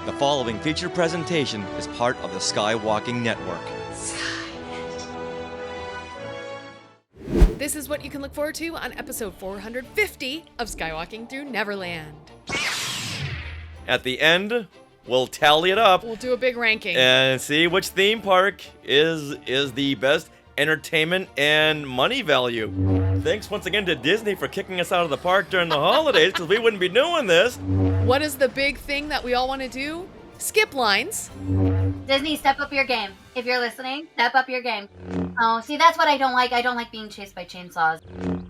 The following feature presentation is part of the Skywalking Network. This is what you can look forward to on episode 450 of Skywalking Through Neverland. At the end, we'll tally it up. We'll do a big ranking. And see which theme park is the best entertainment and money value. Thanks once again to Disney for kicking us out of the park during the holidays, because we wouldn't be doing this. What is the big thing that we all want to do? Skip lines. Disney, step up your game. If you're listening, step up your game. Oh, see, that's what I don't like. I don't like being chased by chainsaws.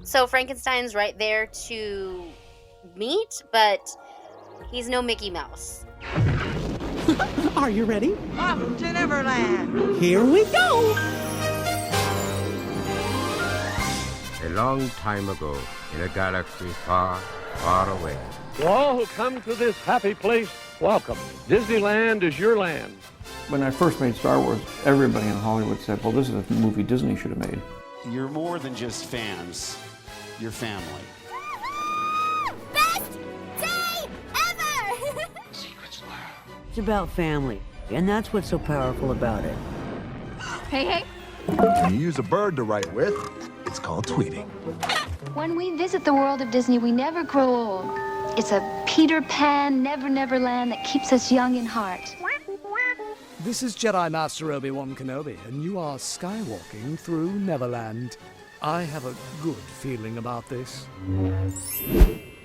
So Frankenstein's right there to meet, but he's no Mickey Mouse. Are you ready? Off to Neverland. Here we go. A long time ago, in a galaxy far, far away. To all who come to this happy place, welcome. Disneyland is your land. When I first made Star Wars, everybody in Hollywood said, well, this is a movie Disney should have made. You're more than just fans. You're family. Best day ever! Secrets loud. It's about family, and that's what's so powerful about it. Hey. When you use a bird to write with, it's called tweeting. When we visit the world of Disney, we never grow old. It's a Peter Pan, Never Land that keeps us young in heart. This is Jedi Master Obi-Wan Kenobi, and you are skywalking through Neverland. I have a good feeling about this.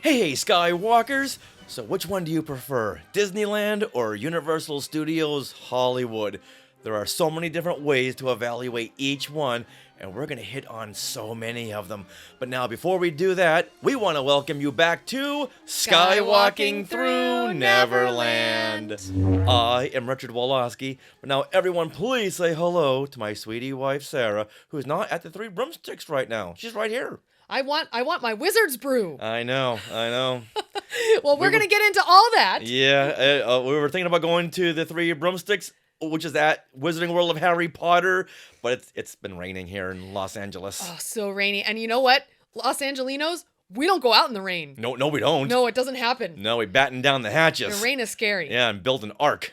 Hey, Skywalkers! So which one do you prefer, Disneyland or Universal Studios Hollywood? There are so many different ways to evaluate each one, and we're going to hit on so many of them. But now, before we do that, we want to welcome you back to Skywalking Through Neverland. I am Richard Woloski, but now everyone please say hello to my sweetie wife, Sarah, who's not at the Three Broomsticks right now. She's right here. I want my Wizard's Brew. I know. Well, we're going to get into all that. Yeah, we were thinking about going to the Three Broomsticks, which is at Wizarding World of Harry Potter, but it's been raining here in Los Angeles. Oh, so rainy. And you know what? Los Angelinos, we don't go out in the rain. No, we don't. No, it doesn't happen. No, we batten down the hatches. The rain is scary. Yeah, and build an ark.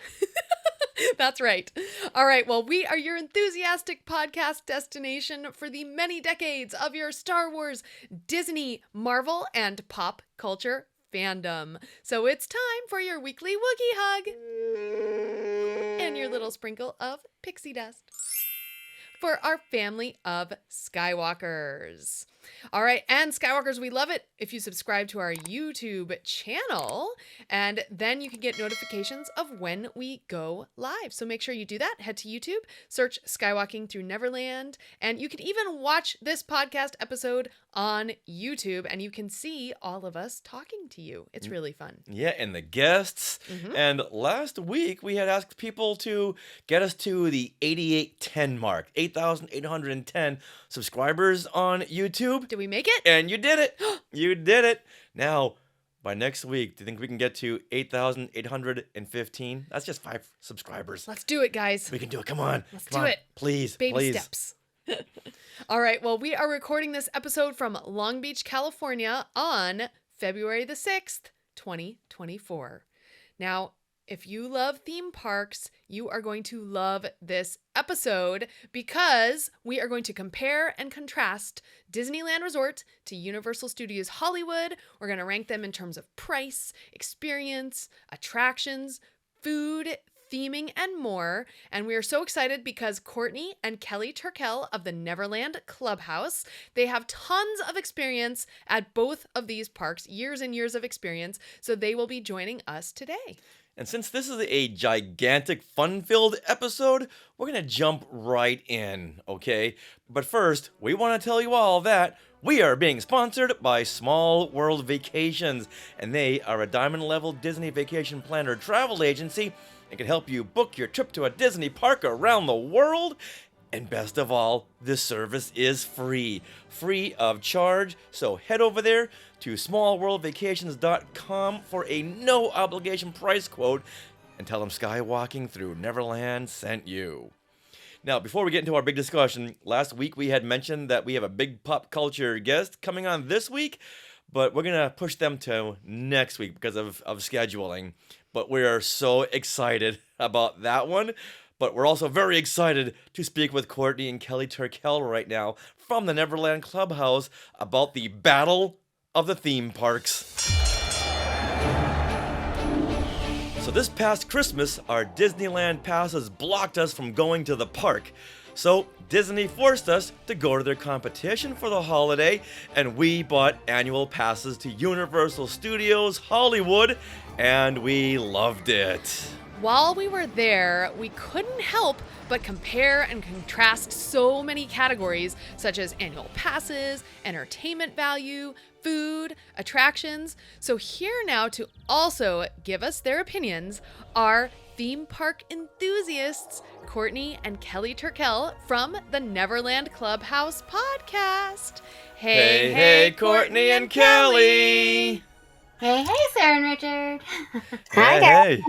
That's right. All right, well, we are your enthusiastic podcast destination for the many decades of your Star Wars, Disney, Marvel, and pop culture fandom. So it's time for your weekly Wookiee hug and your little sprinkle of pixie dust for our family of Skywalkers. All right, and Skywalkers, we love it if you subscribe to our YouTube channel, and then you can get notifications of when we go live. So make sure you do that. Head to YouTube, search Skywalking Through Neverland, and you can even watch this podcast episode on YouTube, and you can see all of us talking to you. It's really fun. Yeah, and the guests. And last week, we had asked people to get us to the 8810 mark, 8,810 subscribers on YouTube. Did we make it? And you did it. You did it. Now, by next week, do you think we can get to 8,815? That's just 5 subscribers. Let's do it, guys. We can do it. Come on. Let's Come do on. it. Please. Baby steps. All right. Well, we are recording this episode from Long Beach, California on February the 6th, 2024. Now, if you love theme parks, you are going to love this episode because we are going to compare and contrast Disneyland Resort to Universal Studios Hollywood. We're going to rank them in terms of price, experience, attractions, food, theming, and more. And we are so excited because Courtney and Kelly Turckel of the Neverland Clubhouse, they have tons of experience at both of these parks, years and years of experience. So they will be joining us today. And since this is a gigantic, fun-filled episode, we're going to jump right in, okay? But first, we want to tell you all that we are being sponsored by Small World Vacations, and they are a diamond-level Disney vacation planner travel agency and can help you book your trip to a Disney park around the world. And best of all, this service is free of charge. So head over there to smallworldvacations.com for a no obligation price quote and tell them Skywalking Through Neverland sent you. Now, before we get into our big discussion, last week we had mentioned that we have a big pop culture guest coming on this week, but we're going to push them to next week because of scheduling. but we are so excited about that one. But we're also very excited to speak with Courtney and Kelly Turckel right now from the Neverland Clubhouse about the Battle of the Theme Parks. So this past Christmas, our Disneyland passes blocked us from going to the park. So Disney forced us to go to their competition for the holiday, and we bought annual passes to Universal Studios Hollywood, and we loved it. While we were there, we couldn't help but compare and contrast so many categories such as annual passes, entertainment value, food, attractions. So here now to also give us their opinions are theme park enthusiasts Courtney and Kelly Turckel from the Neverland Clubhouse podcast. Hey, Courtney and Kelly! Hey, Sarah and Richard. Hi, guys.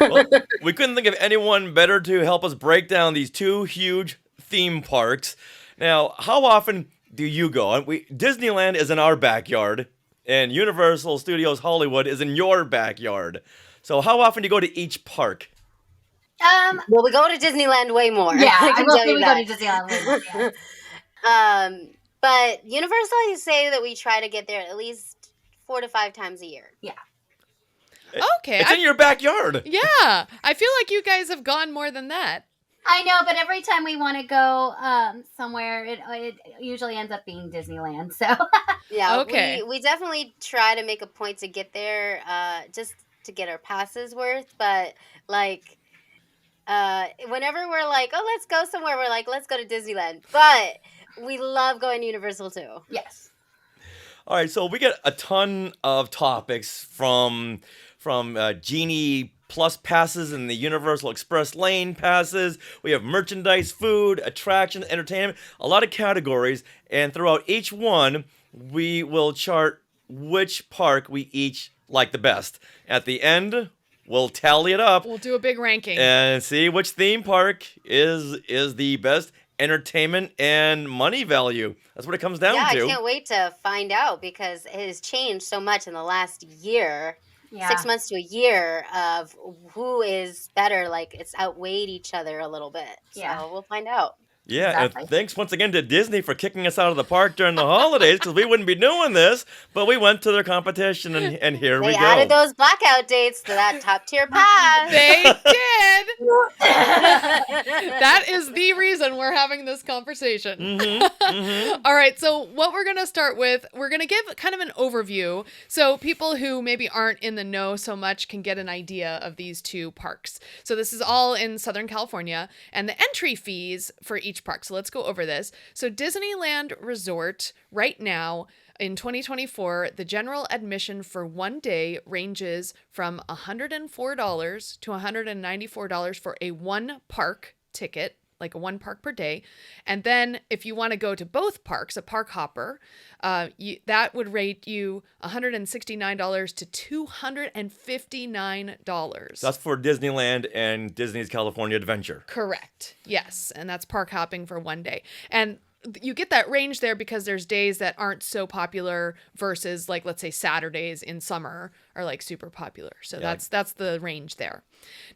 Well, we couldn't think of anyone better to help us break down these two huge theme parks. Now, how often do you go? Disneyland is in our backyard, and Universal Studios Hollywood is in your backyard. So how often do you go to each park? Well, we go to Disneyland way more. Yeah, I I can will tell say you we that. go to Disneyland way more. But Universal, I say that we try to get there at least 4 to 5 times a year. Yeah. Okay. It's in your backyard. Yeah. I feel like you guys have gone more than that. I know, but every time we want to go somewhere, it usually ends up being Disneyland. So Yeah. Okay. We definitely try to make a point to get there just to get our passes worth. But like whenever we're like, oh, let's go somewhere, we're like, let's go to Disneyland. But we love going to Universal too. yes. All right, so we get a ton of topics from Genie Plus passes and the Universal Express Lane passes. We have merchandise, food, attraction, entertainment, a lot of categories. And throughout each one, we will chart which park we each like the best. At the end, we'll tally it up We'll do a big ranking. and see which theme park is the best entertainment and money value. That's what it comes down Yeah, to. I can't wait to find out because it has changed so much in the last year. Yeah. 6 months to a year of who is better, like it's outweighed each other a little bit. So Yeah. we'll find out. Yeah, Exactly. and thanks once again to Disney for kicking us out of the park during the holidays because we wouldn't be doing this, but we went to their competition and here we They go. added those blackout dates to that top tier pass. They did. That is the reason we're having this conversation. All right, so what we're going to start with, we're going to give kind of an overview so people who maybe aren't in the know so much can get an idea of these two parks. So this is all in Southern California, and the entry fees for each park. So let's go over this. So Disneyland Resort right now in 2024, the general admission for one day ranges from $104 to $194 for a one park ticket, like a one park per day. And then if you want to go to both parks, a park hopper, that would rate you $169 to $259. That's for Disneyland and Disney's California Adventure. Correct. Yes. And that's park hopping for one day. And you get that range there because there's days that aren't so popular versus like, let's say Saturdays in summer are like super popular. So Yeah. that's the range there.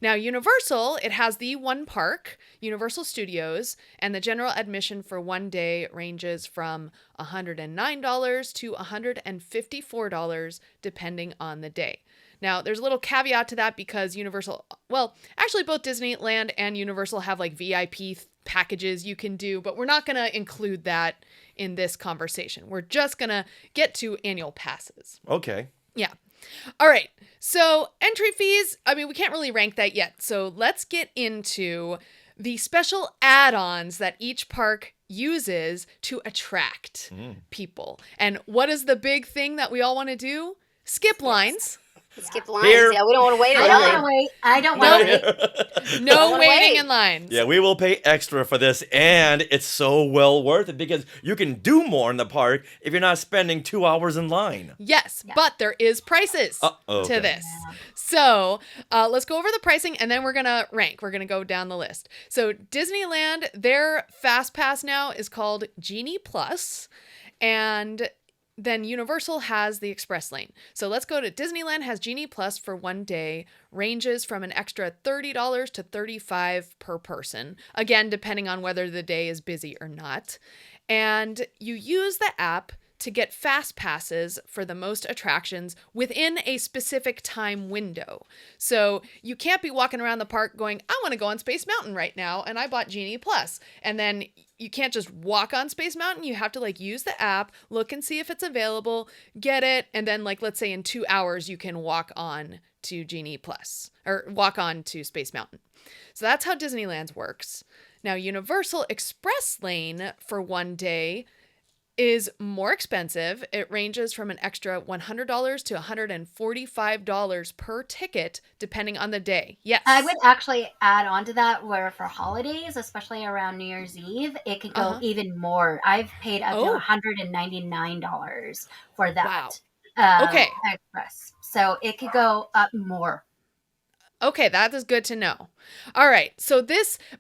Now, Universal, it has the one park, Universal Studios, and the general admission for one day ranges from $109 to $154 depending on the day. Now, there's a little caveat to that because Universal, well, actually both Disneyland and Universal have like VIP packages you can do, but we're not going to include that in this conversation. We're just going to get to annual passes. Okay. Yeah. All right. So entry fees, I mean, we can't really rank that yet. So let's get into the special add-ons that each park uses to attract people. And what is the big thing that we all want to do? Skip lines. Skip lines. Here. Yeah, we don't want to wait. I don't want to wait. I don't want to wait. No wanna waiting wait. in lines. Yeah, we will pay extra for this, and it's so well worth it because you can do more in the park if you're not spending 2 hours in line. Yes, but there is prices Okay. to this. So let's go over the pricing and then we're going to rank. We're going to go down the list. So Disneyland, their Fast Pass now is called Genie Plus. And then Universal has the Express Lane. So let's go to Disneyland has Genie Plus for one day, ranges from an extra $30 to $35 per person. Again, depending on whether the day is busy or not. And you use the app to get fast passes for the most attractions within a specific time window. So you can't be walking around the park going, I want to go on Space Mountain right now, and I bought Genie Plus. And then you can't just walk on Space Mountain. You have to like use the app, look and see if it's available, get it, and then like let's say in 2 hours you can walk on to Genie Plus or walk on to Space Mountain. So that's how Disneyland's works. Now Universal Express Lane for one day is more expensive. It ranges from an extra $100 to $145 per ticket, depending on the day. Yes. I would actually add on to that where for holidays, especially around New Year's Eve, it could go even more. I've paid up to $199 for that. Okay. Express. So it could go up more. Okay, that is good to know. All right, so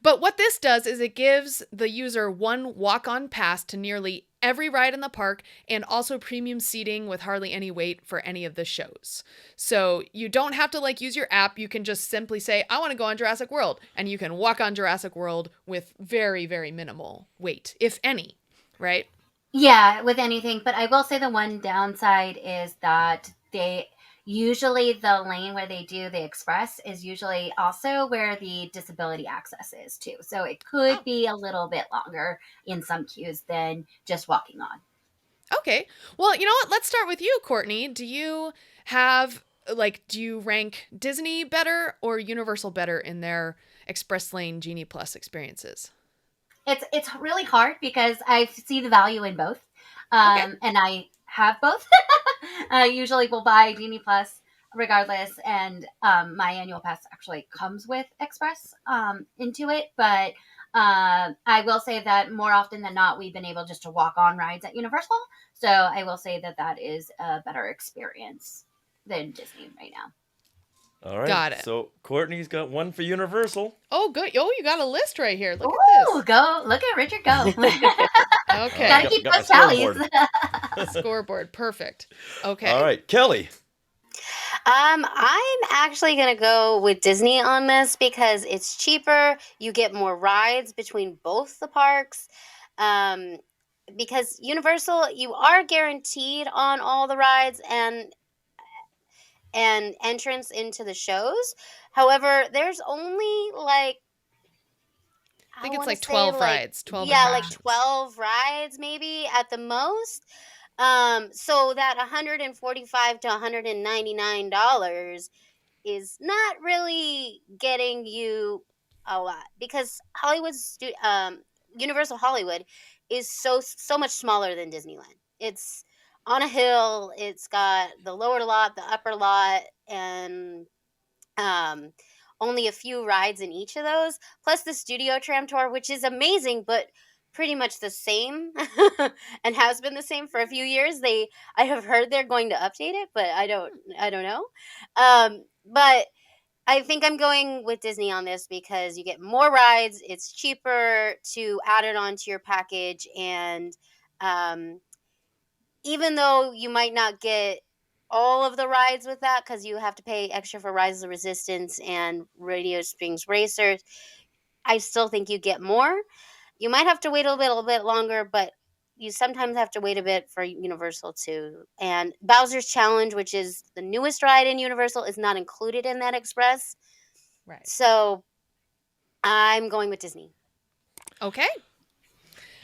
but what this does is it gives the user one walk-on pass to nearly every ride in the park and also premium seating with hardly any wait for any of the shows. So you don't have to like use your app. You can just simply say, I want to go on Jurassic World, and you can walk on Jurassic World with very, very minimal wait, if any, right? Yeah, with anything. But I will say the one downside is that usually the lane where they do the express is usually also where the disability access is too. So it could be a little bit longer in some queues than just walking on. Okay. Well, you know what? Let's start with you, Courtney. Do you rank Disney better or Universal better in their Express Lane Genie Plus experiences? It's really hard because I see the value in both. And I have both. Usually will buy Genie Plus regardless, and my annual pass actually comes with Express into it. But I will say that more often than not, we've been able just to walk on rides at Universal. So I will say that is a better experience than Disney right now. All right. Got it. So Courtney's got one for Universal. Oh, good. Oh, you got a list right here. Look at this. Go. Look at Richard go. Okay. Gotta keep those tallies. Scoreboard. Perfect. Okay. All right. Kelly. I'm actually going to go with Disney on this because it's cheaper. You get more rides between both the parks. Because Universal, you are guaranteed on all the rides and entrance into the shows. However, there's only like I think it's like 12 rides. 12 yeah, attractions. like 12 rides maybe at the most. So that $145 to $199 is not really getting you a lot because Universal Hollywood is so much smaller than Disneyland. It's on a hill. It's got the lower lot, the upper lot, and only a few rides in each of those, plus the Studio Tram Tour, which is amazing, but pretty much the same and has been the same for a few years. I have heard they're going to update it, but I don't know. But I think I'm going with Disney on this because you get more rides. It's cheaper to add it onto your package. And even though you might not get all of the rides with that because you have to pay extra for Rise of the Resistance and Radio Springs Racers, I still think you get more. You might have to wait a little bit longer, but you sometimes have to wait a bit for Universal too. And Bowser's Challenge, which is the newest ride in Universal, is not included in that Express. Right. So I'm going with Disney. Okay.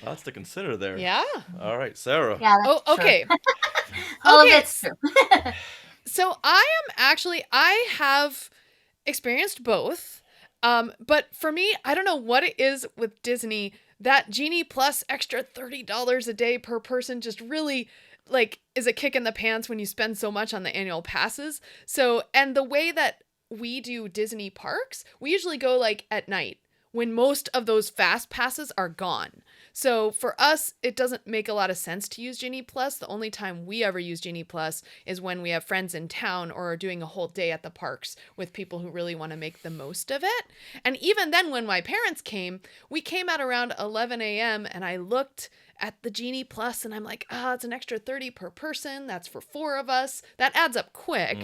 Lots to consider there. Yeah. All right, Sarah. Yeah. Okay. All of it's true. So I have experienced both. But for me, I don't know what it is with Disney. That Genie Plus extra $30 a day per person just really is a kick in the pants when you spend so much on the annual passes. So, and the way that we do Disney parks, we usually go at night when most of those fast passes are gone. So for us, it doesn't make a lot of sense to use Genie Plus. The only time we ever use Genie Plus is when we have friends in town or are doing a whole day at the parks with people who really want to make the most of it. And even then, when my parents came, we came at around 11 a.m. and I looked at the Genie Plus and I'm like, it's an extra $30 per person. That's for 4 of us. That adds up quick.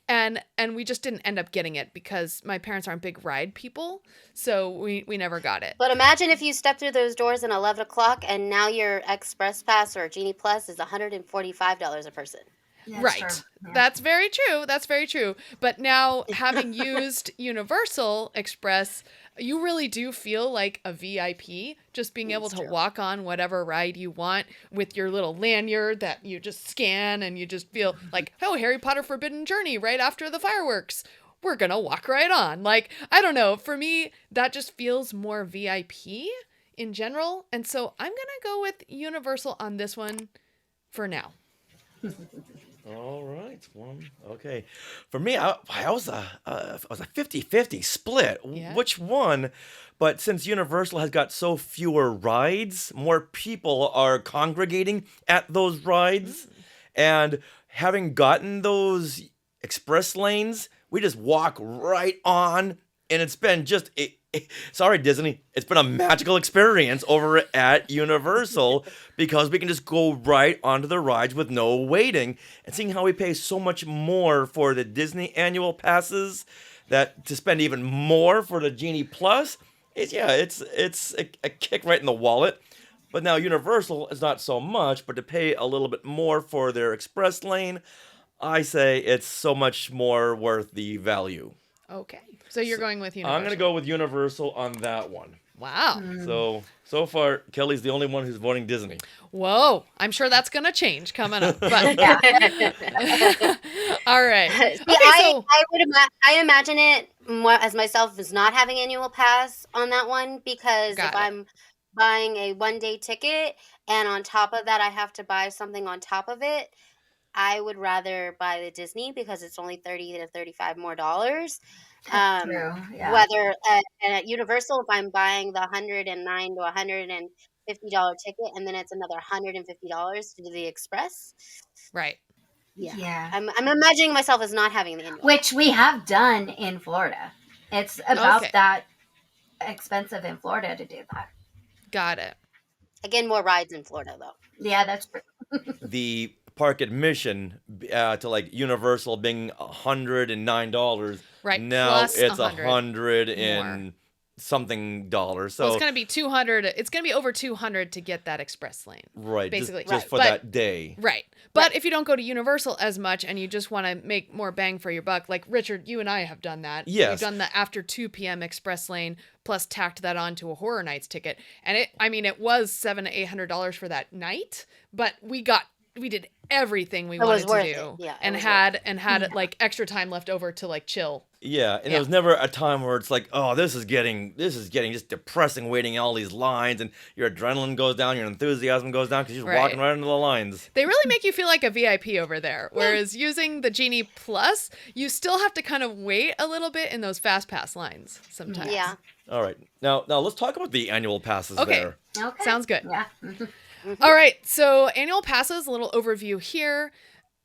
And we just didn't end up getting it because my parents aren't big ride people. So we never got it. But imagine if you step through those doors at 11 o'clock and now your Express Pass or Genie Plus is $145 a person. Right. Yeah. That's very true. That's very true. But now, having used Universal Express, you really do feel like a VIP, just being able to walk on whatever ride you want with your little lanyard that you just scan and you just feel like, oh, Harry Potter Forbidden Journey right after the fireworks. We're going to walk right on. Like, I don't know. For me, that just feels more VIP in general. And so I'm going to go with Universal on this one for now. All right. Okay. For me, I was a 50-50 split. Yeah. Which one? But since Universal has got so fewer rides, more people are congregating at those rides. And having gotten those express lanes, we just walk right on. And it's been just... sorry, Disney. It's been a magical experience over at Universal because we can just go right onto the rides with no waiting. And seeing how we pay so much more for the Disney annual passes, that to spend even more for the Genie Plus, it's a kick right in the wallet. But now Universal is not so much, but to pay a little bit more for their express lane, I say it's so much more worth the value. Okay. So you're going with Universal. I'm going to go with Universal on that one. Wow. So far, Kelly's the only one who's voting Disney. Whoa. I'm sure that's going to change coming up. But all right. See, Okay, I imagine it more as myself as not having annual pass on that one because if I'm buying a 1-day ticket and on top of that I have to buy something on top of it, I would rather buy the Disney because it's only $30 to $35 more. True. Yeah. Whether at Universal, if I'm buying the $109 to $150 ticket, and then it's another $150 to do the Express. Right. Yeah. I'm imagining myself as not having the annual. Which we have done in Florida. It's about that expensive in Florida to do that. Got it. Again, more rides in Florida, though. Yeah, that's true. The park admission to like Universal being $109. Right. Now plus it's 100 and something dollars. So it's going to be 200. It's going to be over 200 to get that express lane. Right. Basically. Just for that day. Right. But if you don't go to Universal as much and you just want to make more bang for your buck, like Richard, you and I have done that. Yes. We've done the after 2 p.m. express lane plus tacked that on to a Horror Nights ticket. And it was $700 to $800 for that night, but we did everything we wanted to do. Yeah, and had like extra time left over to like chill. Yeah, and there was never a time where it's like, oh, this is getting just depressing waiting in all these lines, and your adrenaline goes down, your enthusiasm goes down because you're just walking right into the lines. They really make you feel like a VIP over there. Whereas using the Genie Plus, you still have to kind of wait a little bit in those fast pass lines sometimes. Yeah. All right, now let's talk about the annual passes there. Okay. Sounds good. Yeah. All right, so annual passes, a little overview here.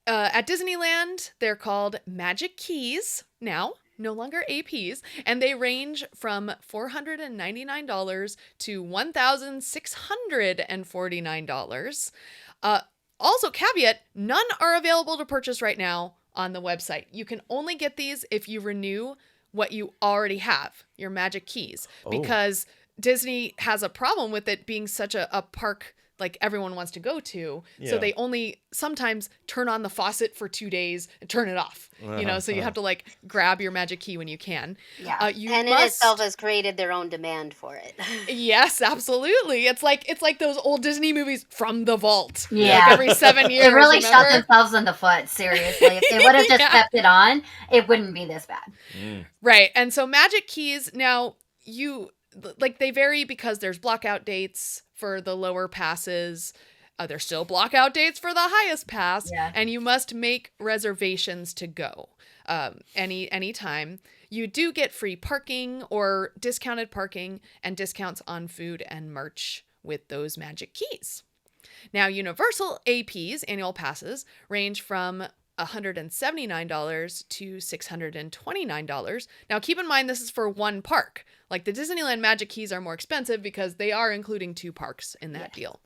At Disneyland, they're called Magic Keys now, no longer APs, and they range from $499 to $1,649. Also, caveat, none are available to purchase right now on the website. You can only get these if you renew what you already have, your Magic Keys, because Disney has a problem with it being such a park like everyone wants to go to. So they only sometimes turn on the faucet for 2 days and turn it off, so you have to like grab your Magic Key when you can. Yeah. In itself has created their own demand for it. Yes, absolutely. It's like those old Disney movies from the vault. Yeah. Like every 7 years. They really shot themselves in the foot, seriously. If they would have just kept it on, it wouldn't be this bad. Right. And so Magic Keys, now they vary because there's blockout dates for the lower passes. There's still blockout dates for the highest pass, and you must make reservations to go anytime. You do get free parking or discounted parking and discounts on food and merch with those Magic Keys. Now, Universal APs, annual passes, range from $179 to $629. Now, keep in mind this is for one park. Like the Disneyland Magic Keys are more expensive because they are including 2 parks in that deal.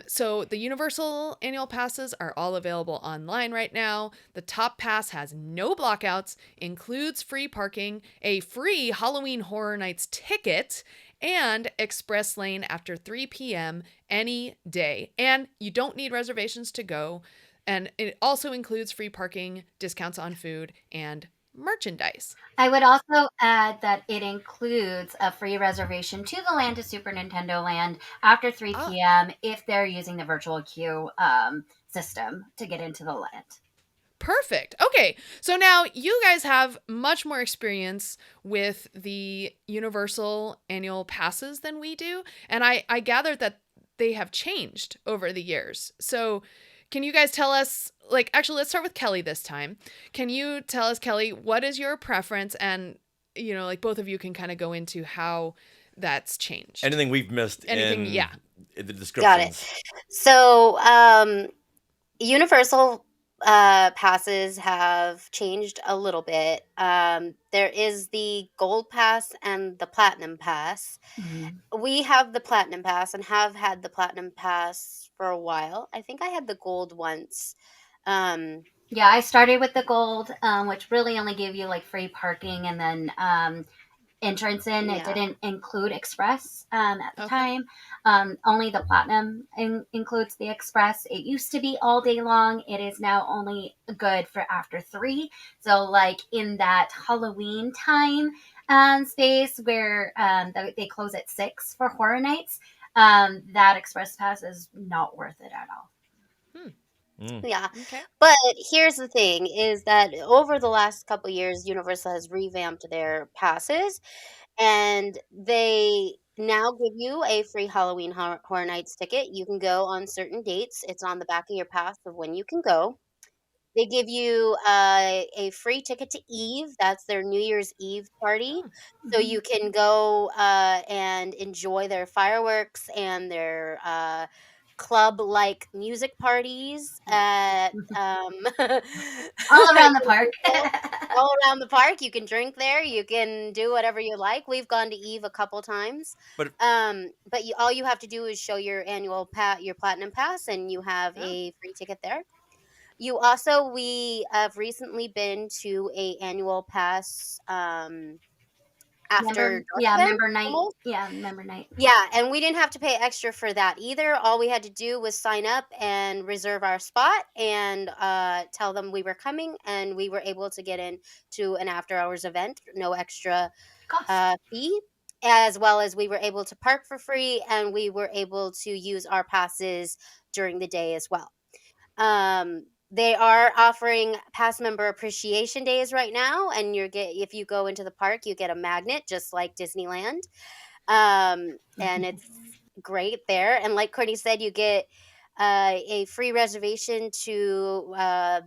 So the Universal annual passes are all available online right now. The top pass has no blockouts, includes free parking, a free Halloween Horror Nights ticket, and express lane after 3 p.m. any day. And you don't need reservations to go. And it also includes free parking, discounts on food, and merchandise. I would also add that it includes a free reservation to the Land of Super Nintendo Land after 3 p.m. if they're using the virtual queue system to get into the land. Perfect. Okay, so now you guys have much more experience with the Universal annual passes than we do, and I gathered that they have changed over the years. So can you guys tell us, like, actually, let's start with Kelly this time. Can you tell us, Kelly, what is your preference? And, you know, like both of you can kind of go into how that's changed. Anything we've missed in the descriptions. Got it. So, Universal passes have changed a little bit. There is the Gold Pass and the Platinum Pass. Mm-hmm. We have the Platinum Pass and have had the Platinum Pass for a while. I think I had the Gold once. Yeah, I started with the Gold, which really only gave you like free parking and then entrance in. It didn't include Express at the time. Only the Platinum includes the Express. It used to be all day long. It is now only good for after 3. So like in that Halloween time space where they close at 6 for Horror Nights, that Express Pass is not worth it at all. Yeah. Okay. But here's the thing is that over the last couple of years, Universal has revamped their passes and they now give you a free Halloween Horror Nights ticket. You can go on certain dates. It's on the back of your pass of when you can go. They give you a free ticket to Eve. That's their New Year's Eve party. So you can go and enjoy their fireworks and their club-like music parties at all around the park. All around the park. You can drink there. You can do whatever you like. We've gone to Eve a couple times. But all you have to do is show your annual your Platinum Pass, and you have a free ticket there. You also, we have recently been to a annual pass after member night. Yeah, member night. Yeah, and we didn't have to pay extra for that either. All we had to do was sign up and reserve our spot and tell them we were coming, and we were able to get in to an after hours event, no extra fee, as well as we were able to park for free, and we were able to use our passes during the day as well. They are offering pass member appreciation days right now, and if you go into the park, you get a magnet just like Disneyland, and it's great there. And like Courtney said, you get a free reservation to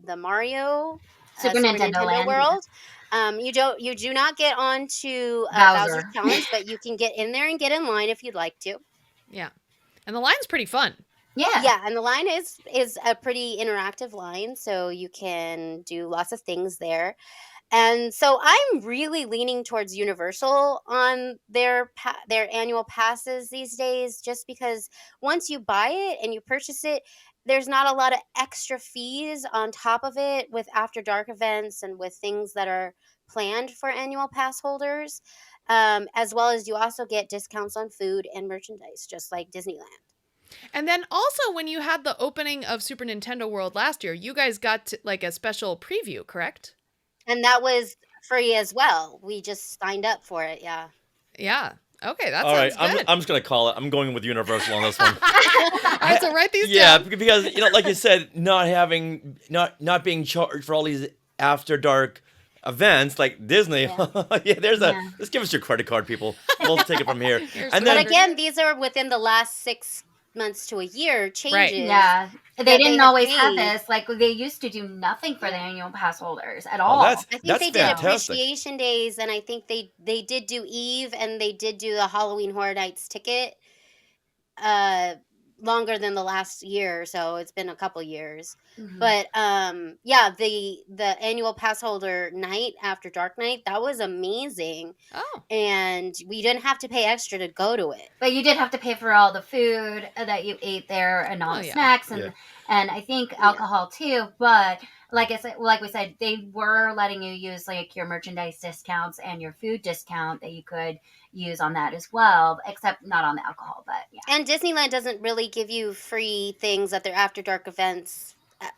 the Mario Super Nintendo Land. World. You do not get on to Bowser's Challenge, but you can get in there and get in line if you'd like to. Yeah, and the line's pretty fun. Yeah, and the line is a pretty interactive line, so you can do lots of things there. And so I'm really leaning towards Universal on their annual passes these days, just because once you buy it and you purchase it, there's not a lot of extra fees on top of it with after dark events and with things that are planned for annual pass holders, as well as you also get discounts on food and merchandise, just like Disneyland. And then also when you had the opening of Super Nintendo World last year, you guys got like a special preview, correct? And that was free as well. We just signed up for it, yeah. Yeah. Okay, that all sounds right, good. I'm just going to call it. I'm going with Universal on this one. All right, so write these down. Yeah, because, like you said, not being charged for all these after dark events like Disney. Let's give us your credit card, people. We'll take it from here. But again, these are within the last 6 months to a year changes. Right. Yeah. They didn't always have this. Like they used to do nothing for the annual pass holders at all. I think they did appreciation days, and I think they did do Eve, and they did do the Halloween Horror Nights ticket. longer than the last year or so. It's been a couple years. Mhm. But yeah, the annual pass holder night after dark night, that was amazing. Oh. And we didn't have to pay extra to go to it. But you did have to pay for all the food that you ate there and all the snacks and I think alcohol too. But like we said, they were letting you use like your merchandise discounts and your food discount that you could use on that as well, except not on the alcohol. But yeah. And Disneyland doesn't really give you free things at their after dark events,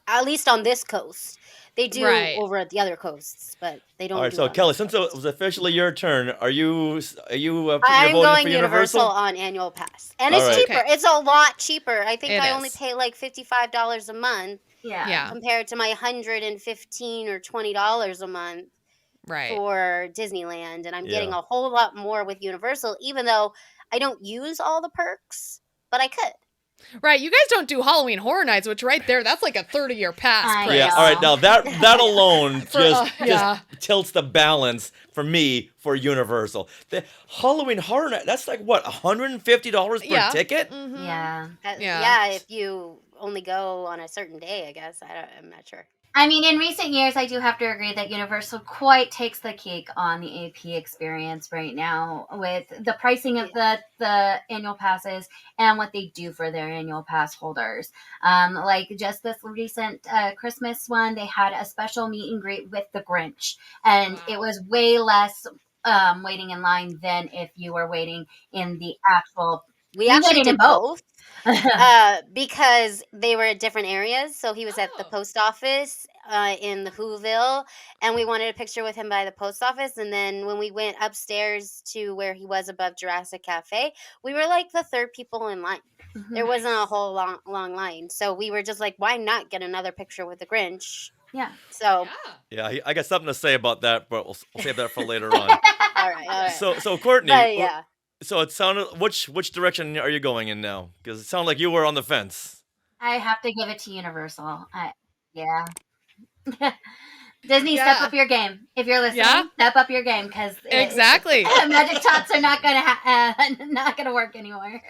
at least on this coast. They do over at the other coasts, but they don't. All right, so Kelly, since it was officially your turn, are you I'm voting going for Universal on annual pass, and All it's right. cheaper. It's a lot cheaper. I think It I is. only pay like $55 a month. Yeah. Compared to my $115 or $20 a month for Disneyland, and I'm getting a whole lot more with Universal, even though I don't use all the perks, but I could. Right, you guys don't do Halloween Horror Nights, which right there, that's like a 30-year pass. price. Yeah, all right, now that alone just yeah. tilts the balance for me for Universal. The Halloween Horror Night, that's like what, $150 per ticket? Mm-hmm. Yeah, if you only go on a certain day, I guess. I'm not sure. I mean, in recent years, I do have to agree that Universal quite takes the cake on the AP experience right now with the pricing of the annual passes and what they do for their annual pass holders. Like just this recent Christmas one, they had a special meet and greet with the Grinch, and it was way less waiting in line than if you were waiting in the actual. We actually did both. Because they were at different areas. So he was at the post office in the Whoville, and we wanted a picture with him by the post office. And then when we went upstairs to where he was above Jurassic Cafe, we were like the third people in line. Mm-hmm. There wasn't a whole long line. So we were just like, why not get another picture with the Grinch? Yeah. So. Yeah, I got something to say about that, but we'll save that for later on. All right. So Courtney, But, yeah. So it sounded, which direction are you going in now? Because it sounded like you were on the fence. I have to give it to Universal. Disney, step up your game. If you're listening, step up your game because exactly magic tots are not gonna work anymore.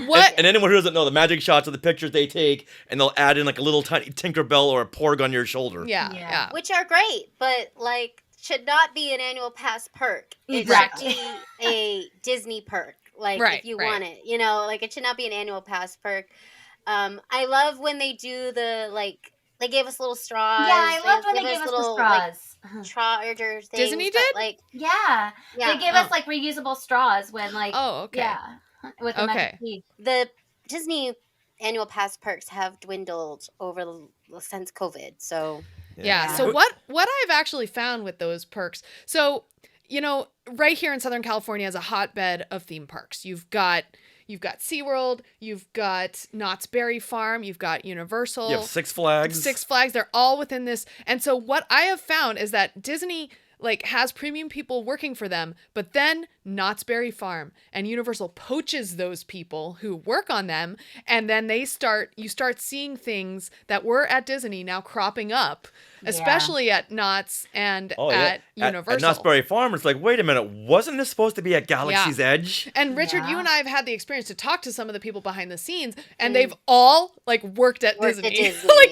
What? And anyone who doesn't know, the magic shots are the pictures they take, and they'll add in like a little tiny Tinkerbell or a Porg on your shoulder. Yeah. Which are great, but like should not be an annual pass perk. Exactly. It should be a Disney perk. Like if you want it, like it should not be an annual pass perk. I love when they do they gave us little straws. Yeah, I loved when they gave us the straws. Charger things. Disney did? Yeah. They gave us like reusable straws when with the Magic Keys. The Disney annual pass perks have dwindled since COVID. So yeah. So what I've actually found with those perks. So, right here in Southern California is a hotbed of theme parks. You've got SeaWorld, you've got Knott's Berry Farm, you've got Universal. You have Six Flags. Six Flags, they're all within this. And so what I have found is that Disney has premium people working for them, but then Knott's Berry Farm and Universal poaches those people who work on them, and then you start seeing things that were at Disney now cropping up, especially at Knott's and at Universal. At Knott's Berry Farm, it's like, wait a minute, wasn't this supposed to be at Galaxy's Edge? And Richard, you and I have had the experience to talk to some of the people behind the scenes, and they've all worked at Disney. Disney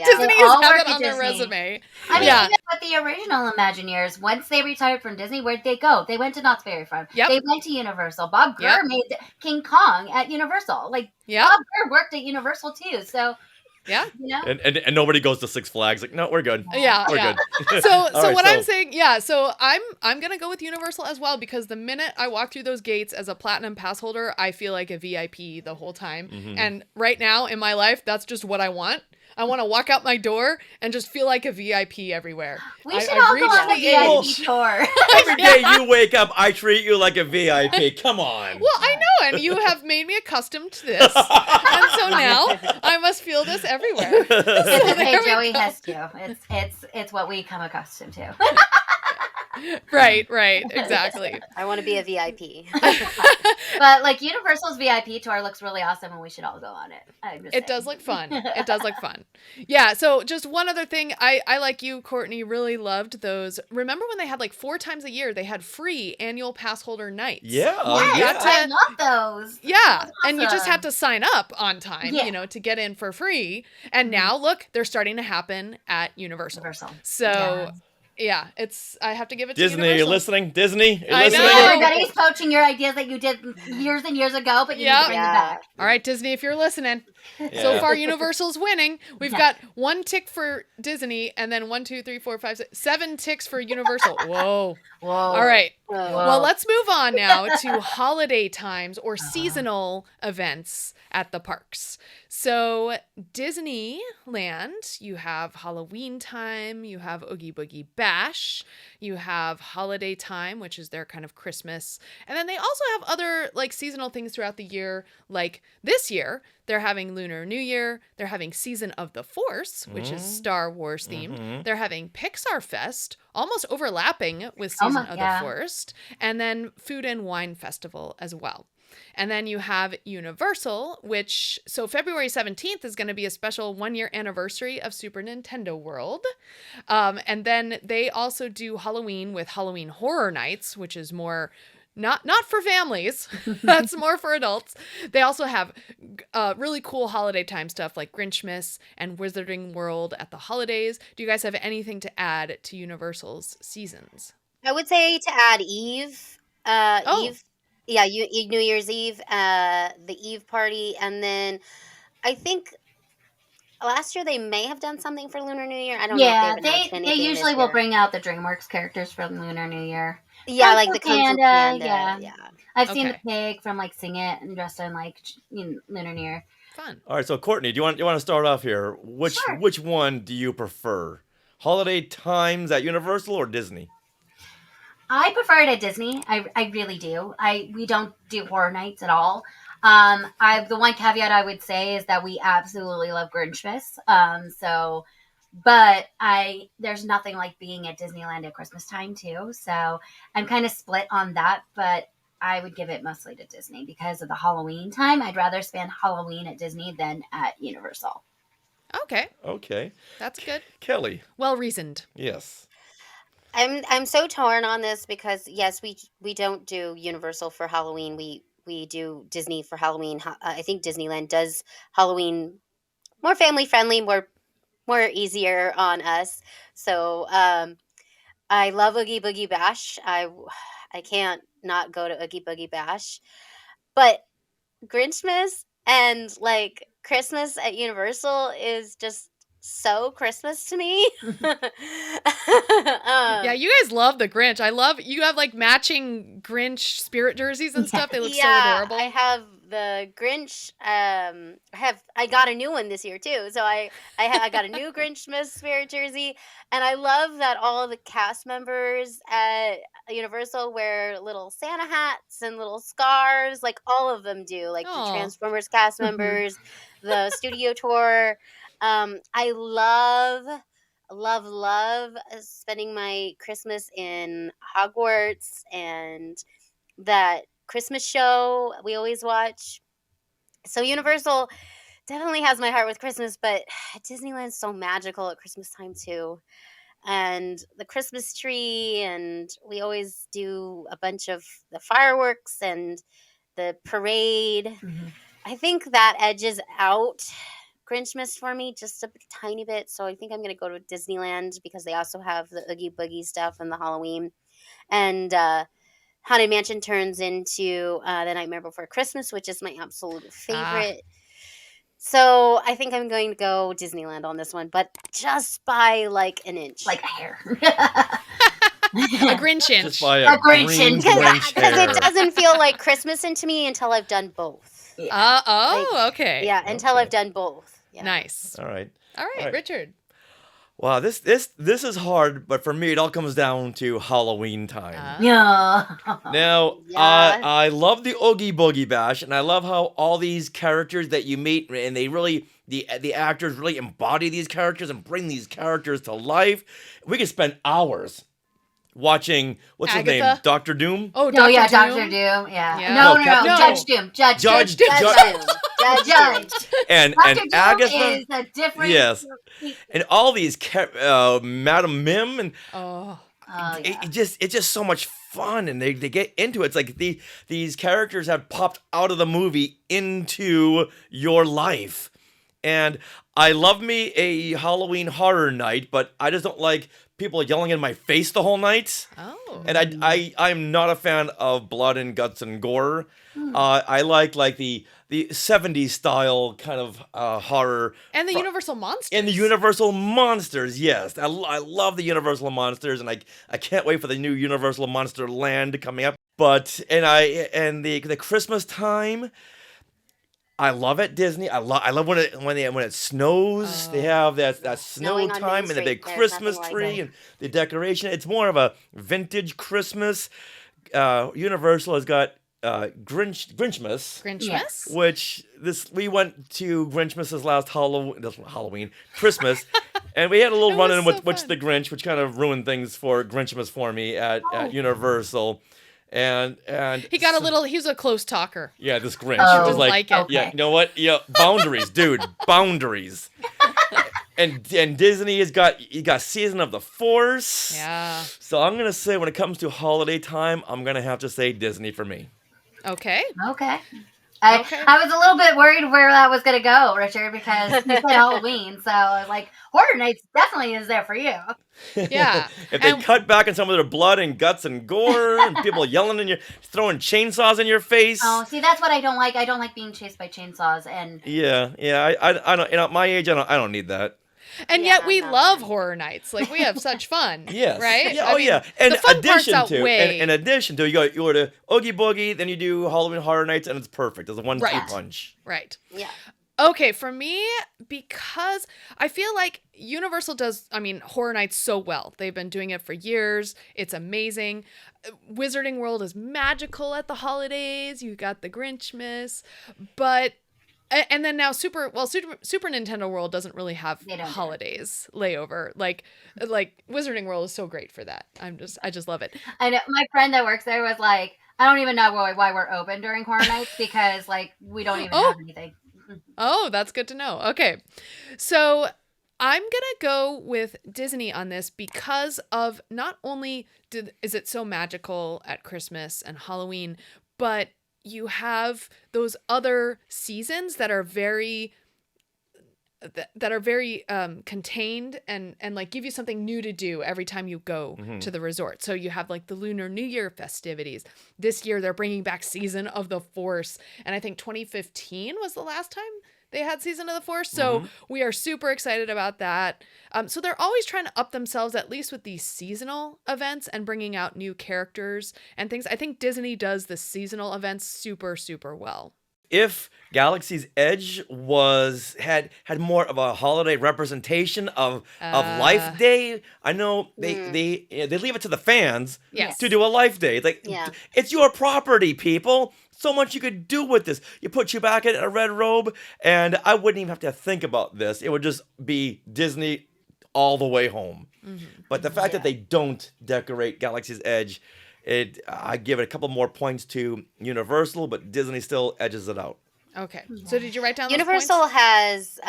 Disney They all has had work it at on their Disney. resume. I mean, even with the original Imagineers, once they retired from Disney, where'd they go? They went to Knott's Berry Farm. Yep. They went to Universal. Bob Gurr made King Kong at Universal. Bob Gurr worked at Universal too. So, And nobody goes to Six Flags. Like, no, we're good. Yeah, we're good. So I'm saying, so I'm gonna go with Universal as well, because the minute I walk through those gates as a platinum pass holder, I feel like a VIP the whole time. Mm-hmm. And right now in my life, that's just what I want. I want to walk out my door and just feel like a VIP everywhere. We should all go on the VIP tour. Every day you wake up, I treat you like a VIP. Come on. Well, I know, and you have made me accustomed to this. And so now I must feel this everywhere. So Hey, Joey has to. It's what we come accustomed to. Right, exactly. I want to be a VIP. But like Universal's VIP tour looks really awesome, and we should all go on it. It does look fun. It does look fun. Yeah. So just one other thing, I like you, Courtney, really loved those. Remember when they had like 4 times a year, they had free annual pass holder nights. Yeah. I love those. Yeah. Awesome. And you just have to sign up on time, to get in for free. And now look, they're starting to happen at Universal. So yeah, I have to give it to Disney, Universal. you're listening? Disney, you're I listening? know. Everybody's poaching your ideas that you did years and years ago, but you need to bring them back. All right, Disney, if you're listening. So far, Universal's winning. We've got 1 tick for Disney, and then 1, 2, 3, 4, 5, 6, 7 ticks for Universal. Whoa. All right. Well, let's move on now to holiday times or seasonal events at the parks. So Disneyland, you have Halloween time, you have Oogie Boogie Bash, you have holiday time, which is their kind of Christmas. And then they also have other like seasonal things throughout the year. Like this year, they're having Lunar New Year. They're having Season of the Force, which is Star Wars themed. They're having Pixar Fest, almost overlapping with Season of the Force. And then Food and Wine Festival as well. And then you have Universal, so February 17th is going to be a special 1-year anniversary of Super Nintendo World. And then they also do Halloween with Halloween Horror Nights, which is more not for families. That's more for adults. They also have really cool holiday time stuff like Grinchmas and Wizarding World at the holidays. Do you guys have anything to add to Universal's seasons? I would say to add Eve. Eve. Yeah, New Year's Eve, the Eve party, and then I think last year they may have done something for Lunar New Year. I don't know. Yeah, if they've they usually will bring out the DreamWorks characters from Lunar New Year. Yeah, like the Kung Fu Panda. Yeah. I've seen the pig from like Sing It and dressed in like Lunar New Year. Fun. All right, so Courtney, do you want to start off here? Which one do you prefer? Holiday times at Universal or Disney? I prefer it at Disney. I really do. We don't do horror nights at all. The one caveat I would say is that we absolutely love Grinchmas. But there's nothing like being at Disneyland at Christmas time too. So I'm kind of split on that, but I would give it mostly to Disney because of the Halloween time. I'd rather spend Halloween at Disney than at Universal. Okay. That's good. Kelly. Well reasoned. Yes. I'm so torn on this because yes, we don't do Universal for Halloween. We do Disney for Halloween. I think Disneyland does Halloween more family friendly, more easier on us. So I love Oogie Boogie Bash. I can't not go to Oogie Boogie Bash, but Grinchmas and like Christmas at Universal is just so Christmas to me. Yeah, you guys love the Grinch. You have like matching Grinch spirit jerseys and stuff. They look so adorable. I have the Grinch. I got a new one this year too. So I got a new Grinchmas spirit jersey, and I love that all the cast members at Universal wear little Santa hats and little scarves. Like all of them do. Like the Transformers cast members, the studio tour. I love spending my Christmas in Hogwarts and that Christmas show we always watch. So Universal definitely has my heart with Christmas, but Disneyland's so magical at Christmas time too. And the Christmas tree, and we always do a bunch of the fireworks and the parade. Mm-hmm. I think that edges out Grinchmas for me just a tiny bit, so I think I'm gonna go to Disneyland because they also have the Oogie Boogie stuff and the Halloween, and Haunted Mansion turns into The Nightmare Before Christmas, which is my absolute favorite. So I think I'm going to go Disneyland on this one, but just by like an inch, like a hair. A Grinch inch. Just by a Grinch inch. Because it doesn't feel like Christmas to me until I've done both. Okay. Yeah, until I've done both. Yeah. Nice. All right, Richard. Wow, this is hard, but for me, it all comes down to Halloween time. Yeah. Now, I love the Oogie Boogie Bash, and I love how all these characters that you meet, and they really, the actors really embody these characters and bring these characters to life. We could spend hours watching, what's his name? Agatha? Dr. Doom? Oh, Oh Dr. yeah, Doom? Dr. Doom. Yeah. Yeah. No, No. Judge Doom. Judge Judge Doom. Judge. And Dr. Doom Agatha. is a different. Yes. And all these, Madam Mim, and Oh. Oh yeah. it's just so much fun, and they get into it. It's like these characters have popped out of the movie into your life. And I love me a Halloween horror night, but I just don't like people yelling in my face the whole night. Oh. And I'm not a fan of blood and guts and gore. I like the 70s style kind of horror. And the Universal Monsters. And the Universal Monsters, yes. I love the Universal Monsters, and I can't wait for the new Universal Monster Land coming up. But and the Christmas time, I love at Disney. I love when it snows. They have that snow Snowing on time Main and the big Street, there's Christmas nothing tree like it. and the decoration. It's more of a vintage Christmas. Universal has got Grinchmas. Grinchmas? Which we went to Grinchmas last Halloween, Christmas, and we had a little It run-in was with so fun. the Grinch, which kind of ruined things for Grinchmas for me at Universal, and He got he was a close talker. yeah, this Grinch Oh, was like, like it. yeah, you know what? Yeah, boundaries, dude, boundaries. And Disney has got Season of the Force. Yeah. So I'm gonna say when it comes to holiday time, I'm gonna have to say Disney for me. Okay. Okay. Okay. I was a little bit worried where that was going to go, Richard, because you said Halloween. So I was like, Horror Nights definitely is there for you. Yeah. If they And- cut back on some of their blood and guts and gore and people yelling in throwing chainsaws in your face. Oh, see, that's what I don't like. I don't like being chased by chainsaws. And Yeah. I don't. At my age, I don't need that. And yet we love Horror Nights. Like, we have such fun. Yes. Right? Yeah, I mean, And the fun parts outweigh. in addition to, you go to Oogie Boogie, then you do Halloween Horror Nights, and it's perfect. It's a 1-2 Right. punch. Right. Yeah. Okay, for me, because I feel like Universal does, Horror Nights so well. They've been doing it for years. It's amazing. Wizarding World is magical at the holidays. You got the Grinchmas. But, and then now Super Nintendo World doesn't really have holidays layover. Like Wizarding World is so great for that. I just love it. I know my friend that works there was like, I don't even know why we're open during Horror Nights because like we don't even have anything. Oh, that's good to know. Okay. So I'm going to go with Disney on this because of not only is it so magical at Christmas and Halloween, but you have those other seasons that are very contained and like give you something new to do every time you go to the resort. So you have like the Lunar New Year festivities. This year they're bringing back Season of the Force, and I think 2015 was the last time they had Season of the Force. So we are super excited about that. So they're always trying to up themselves, at least with these seasonal events and bringing out new characters and things. I think Disney does the seasonal events super, super well. If Galaxy's Edge had more of a holiday representation of Life Day, I know they leave it to the fans to do a Life Day. It's like, it's your property, people. So much you could do with this. You put Chewbacca in a red robe, and I wouldn't even have to think about this. It would just be Disney all the way home. But the fact that they don't decorate Galaxy's Edge, I give it a couple more points to Universal, but Disney still edges it out. Okay. So did you write down those Universal points? has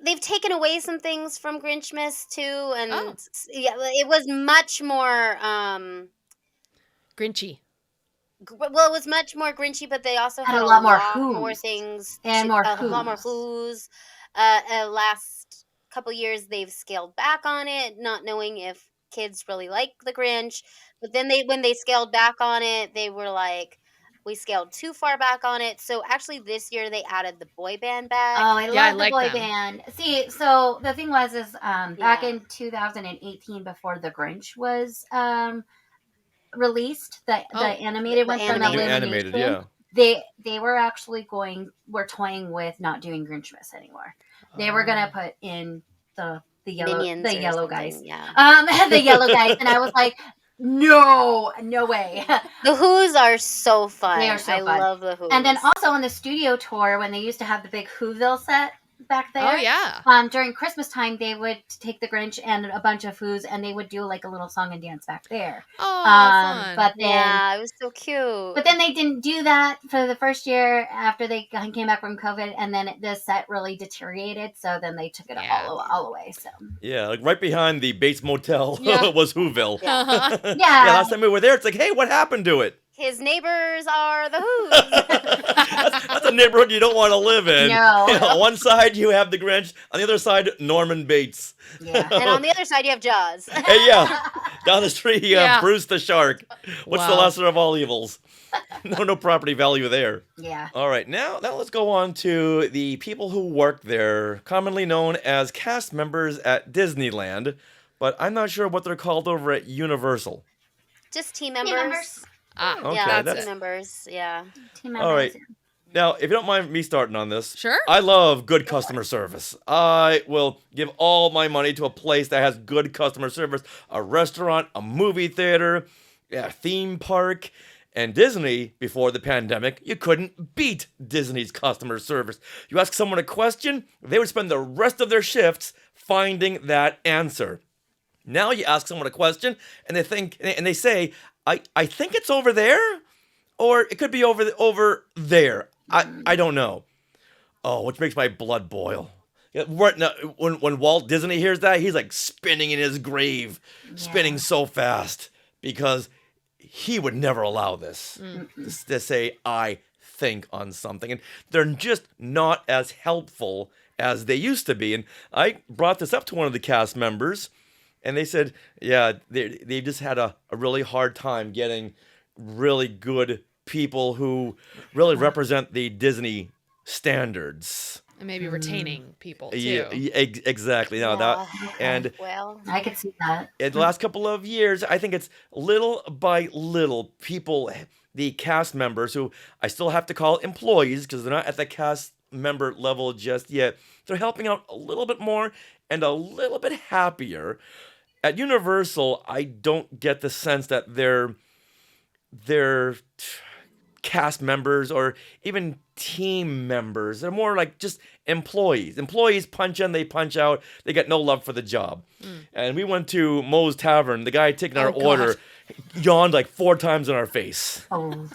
they've taken away some things from Grinchmas too, and yeah, it was much more Grinchy. Well, it was much more Grinchy, but they also had a lot more more who's. things And to- more a lot more who's. who's. Last couple years, they've scaled back on it, not knowing if kids really like the Grinch. But then when they scaled back on it, they were like, we scaled too far back on it. So actually, this year they added the boy band back. Oh, I love the like boy them. band. See, so the thing was back in 2018, before The Grinch was released, the animated one from New animated, Illumination, they were actually toying with not doing Grinchmas anymore. They were gonna put in the yellow Minions or yellow something, guys, yeah. the yellow guys, and I was like, no way. The Who's are so fun. They are so I fun. love the Who's. And then also on the studio tour, when they used to have the big Whoville set back there. Oh, yeah. During Christmas time, they would take the Grinch and a bunch of foods, and they would do like a little song and dance back there. Oh, fun. But then, Yeah, it was so cute. But then they didn't do that for the first year after they came back from COVID, and then the set really deteriorated. So then they took it all away. So Yeah, like right behind the Bates Motel Yeah. was Whoville. Uh-huh. yeah, Last time we were there, it's like, hey, what happened to it? His neighbors are the Who's. That's a neighborhood you don't want to live in. No. On one side, you have the Grinch. On the other side, Norman Bates. yeah. And on the other side, you have Jaws. Hey, yeah. Down the street, you Yeah. have Bruce the Shark. What's the Wow. lesser of all evils? No property value there. Yeah. All right, now let's go on to the people who work there, commonly known as cast members at Disneyland, but I'm not sure what they're called over at Universal. Just team Team members. members. Ah, Okay, Yeah, that's- team members. Yeah. Team All right. members. Now, if you don't mind me starting on this, Sure. I love good customer service. I will give all my money to a place that has good customer service, a restaurant, a movie theater, a theme park. And Disney, before the pandemic, you couldn't beat Disney's customer service. You ask someone a question, they would spend the rest of their shifts finding that answer. Now you ask someone a question, and they say, I think it's over there, or it could be over there. I don't know. Oh, which makes my blood boil. Yeah, right now, when Walt Disney hears that, he's like spinning in his grave, spinning so fast, because he would never allow this to say, I think on something. And they're just not as helpful as they used to be. And I brought this up to one of the cast members, and they said, yeah, they just had a really hard time getting really good people who really represent the Disney standards. And maybe retaining people, too. Yeah, exactly. Now Yeah. and Well, I could see that. in the last couple of years, I think it's little by little people, the cast members who I still have to call employees because they're not at the cast member level just yet. They're helping out a little bit more and a little bit happier. At Universal, I don't get the sense that they're cast members or even team members. They're more like just employees. Employees punch in, they punch out. They get no love for the job. And we went to Moe's Tavern. The guy taking our order yawned like 4 times in our face. Oh.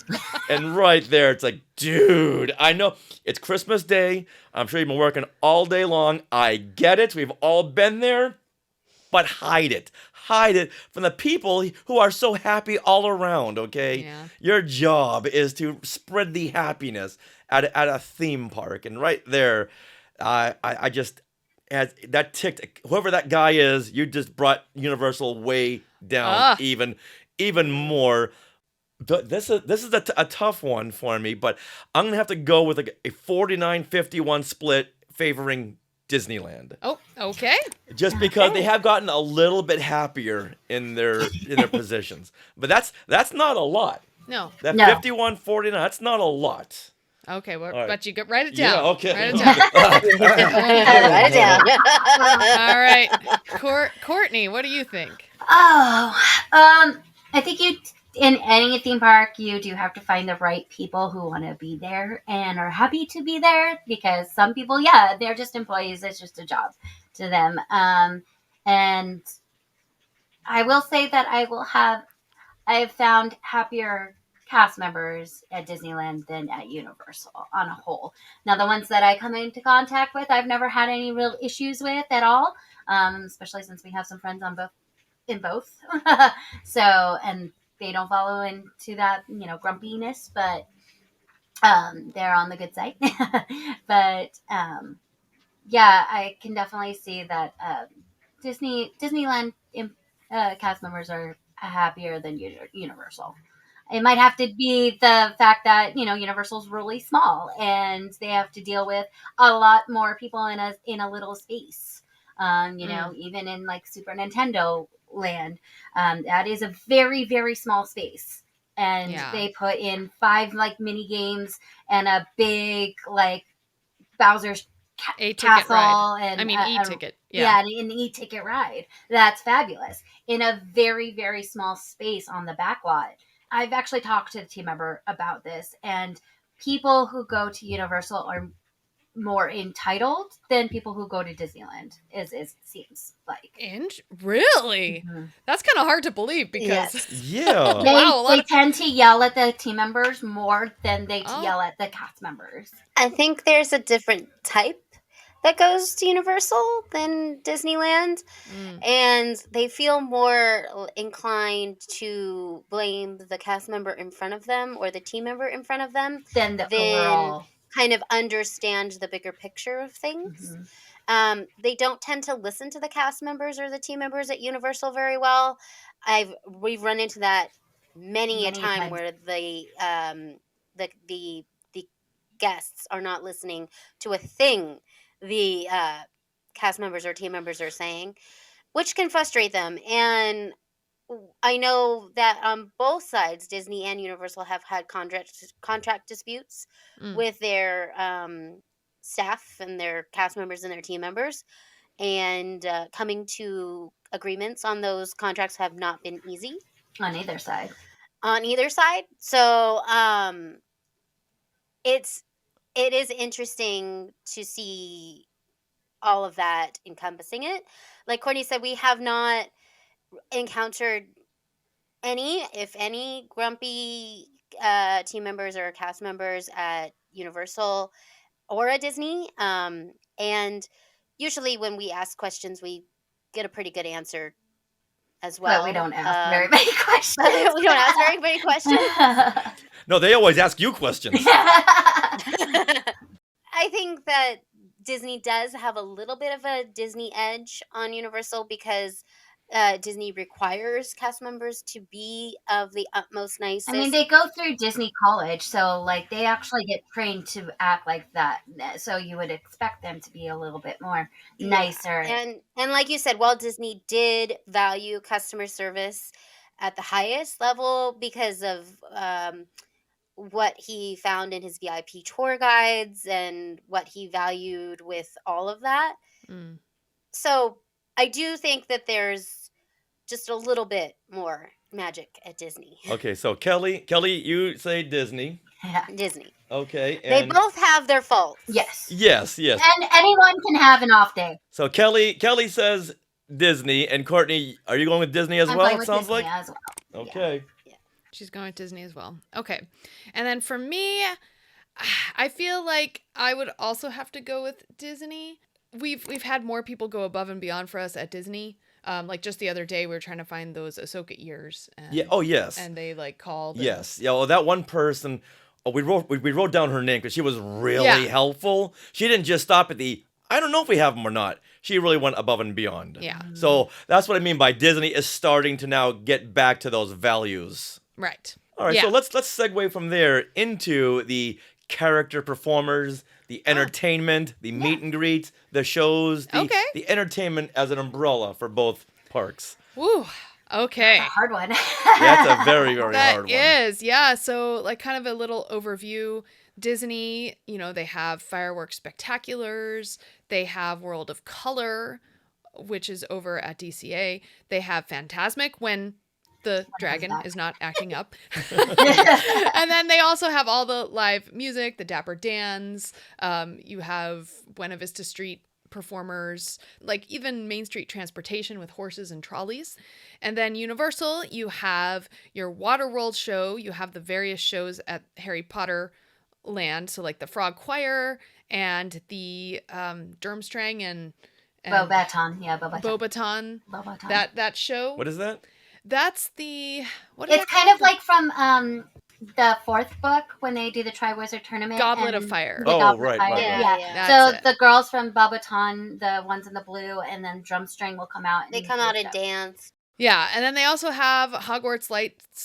And right there, it's like, dude, I know it's Christmas Day. I'm sure you've been working all day long. I get it. We've all been there. But hide it. Hide it from the people who are so happy all around, okay? Yeah. Your job is to spread the happiness at a theme park. And right there, I just, as that ticked, whoever that guy is, you just brought Universal way down even more. This is a tough one for me, but I'm going to have to go with a 49-51 split favoring Disneyland. Oh, okay. Just because they have gotten a little bit happier in their positions. But that's not a lot. No. That 51-49, that's not a lot. Okay, well, right. but you write it down. Yeah, okay. Write it down. write it down. All right. Courtney, what do you think? Oh, I think in any theme park, you do have to find the right people who want to be there and are happy to be there, because some people, they're just employees. It's just a job to them. And I will say that I have found happier cast members at Disneyland than at Universal on a whole. Now, the ones that I come into contact with, I've never had any real issues with at all, especially since we have some friends in both. So, and they don't follow into that, grumpiness, but they're on the good side. But I can definitely see that Disneyland cast members are happier than Universal. It might have to be the fact that Universal's really small and they have to deal with a lot more people in a little space. Even in like Super Nintendo Land, that is a very, very small space, and they put in 5 like mini games and a big like Bowser's castle ride. and e-ticket. An e-ticket ride. That's fabulous in a very, very small space on the back lot. I've actually talked to the team member about this, and people who go to Universal are more entitled than people who go to Disneyland. It seems like. And really, that's kind of hard to believe because Yeah. They tend to yell at the team members more than they yell at the cast members. I think there's a different type that goes to Universal than Disneyland, and they feel more inclined to blame the cast member in front of them or the team member in front of them than overall kind of understand the bigger picture of things. They don't tend to listen to the cast members or the team members at Universal very well. We've run into that many a time where the guests are not listening to a thing the cast members or team members are saying, which can frustrate them. And I know that on both sides, Disney and Universal have had contract disputes with their staff and their cast members and their team members, and coming to agreements on those contracts have not been easy on either side. So it is interesting to see all of that encompassing it. Like Courtney said, we have not encountered if any, grumpy team members or cast members at Universal or at Disney. And usually when we ask questions, we get a pretty good answer as well. But we don't ask very many questions. We don't ask very many questions. No, they always ask you questions. I think that Disney does have a little bit of a Disney edge on Universal because Disney requires cast members to be of the utmost nicest. I mean, they go through Disney College, so like they actually get trained to act like that. So you would expect them to be a little bit more nicer. And like you said, Walt Disney did value customer service at the highest level because of what he found in his VIP tour guides and what he valued with all of that. So I do think that there's just a little bit more magic at Disney. Okay, so Kelly, you say Disney. Yeah. Disney. Okay. They both have their faults. Yes. Yes. And anyone can have an off day. So Kelly says Disney, and Courtney, are you going with Disney as I'm well? going It with sounds Disney like. as well. Okay. She's going with Disney as well. Okay. And then for me, I feel like I would also have to go with Disney. We've had more people go above and beyond for us at Disney. Like just the other day, we were trying to find those Ahsoka ears. And, Yeah. Oh, yes. And they like called. Yes. Yeah. Well, that one person. Oh, we wrote down her name because she was really helpful. She didn't just stop at the I don't know if we have them or not. She really went above and beyond. Yeah. So that's what I mean by Disney is starting to now get back to those values. Right. All right. So let's segue from there into the character performers, the entertainment, the meet and greets, the shows, the entertainment as an umbrella for both parks. Woo. Okay. That's a hard one. That's a very, very hard one. That is, yeah. So like kind of a little overview. Disney, they have fireworks spectaculars. They have World of Color, which is over at DCA. They have Fantasmic when the dragon is not acting up. And then they also have all the live music, the Dapper Dans. You have Buena Vista Street performers, like even Main Street Transportation with horses and trolleys. And then Universal, you have your Waterworld show. You have the various shows at Harry Potter Land. So like the Frog Choir and the Durmstrang and Beauxbaton. Yeah, Beauxbaton. Beauxbaton. That show. What is that? That's the... It's kind of like from the fourth book when they do the Triwizard Tournament. Goblet of Fire. Right. Yeah. So the girls from Beauxbaton, the ones in the blue, and then Drumstring will come out. They come out and dance. Yeah, and then they also have Hogwarts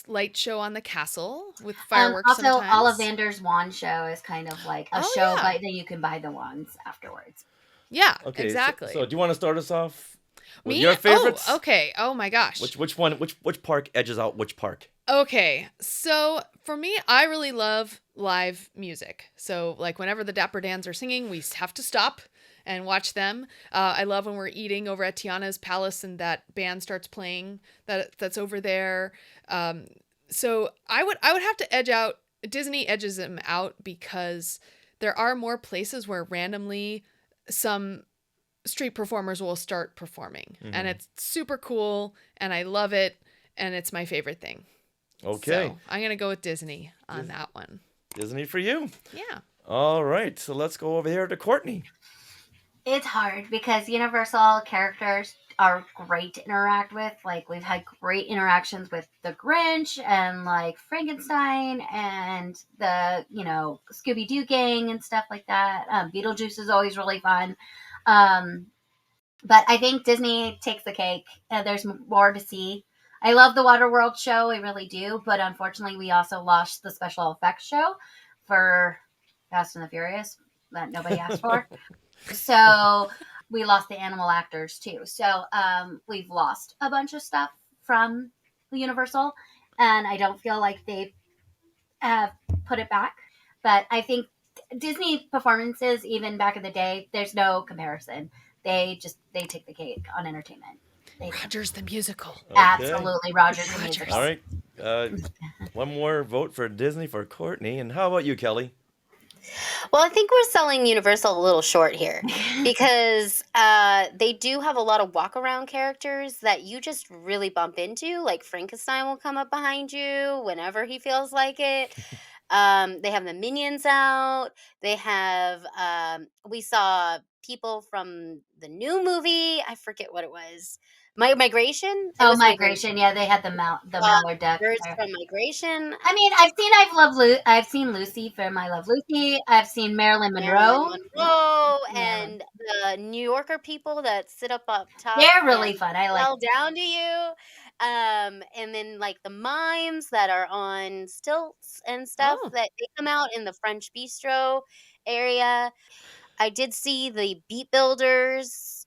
light show on the castle with fireworks. Also, sometimes. Ollivander's wand show is kind of like a show, but then you can buy the wands afterwards. Yeah, okay, exactly. So do you want to start us off with Me? your favorites? Oh, okay. Oh my gosh. Which one? Which park edges out which park? Okay, so for me, I really love live music. So like whenever the Dapper Dans are singing, we have to stop and watch them. I love when we're eating over at Tiana's Palace and that band starts playing that's over there. So I would have to edge out. Disney edges them out because there are more places where randomly some street performers will start performing. And it's super cool, and I love it, and it's my favorite thing. Okay. So I'm going to go with Disney on that one. Disney for you. Yeah. All right. So let's go over here to Courtney. It's hard because Universal characters are great to interact with. Like, we've had great interactions with the Grinch and like Frankenstein and the, Scooby-Doo gang and stuff like that. Beetlejuice is always really fun. But I think Disney takes the cake. There's more to see. I love the Waterworld show. I really do. But unfortunately, we also lost the special effects show for Fast and the Furious that nobody asked for. So we lost the animal actors too. So we've lost a bunch of stuff from Universal, and I don't feel like they have put it back. But I think Disney performances, even back in the day, there's no comparison. They take the cake on entertainment. Rogers the Musical. Okay. Absolutely, Rogers the Musical. All right. One more vote for Disney for Courtney. And how about you, Kelly? Well, I think we're selling Universal a little short here because they do have a lot of walk-around characters that you just really bump into. Like Frankenstein will come up behind you whenever he feels like it. They have the Minions out. They have, we saw people from the new movie. I forget what it was. Migration? Migration. Yeah, they had the Mallard Duck. Birds from Migration. I mean, I've seen Lucy from I Love Lucy. I've seen Marilyn Monroe. And the New Yorker people that sit up top. They're really fun. I like down to you. And then like the mimes that are on stilts and stuff that they come out in the French Bistro area. I did see the Beat Builders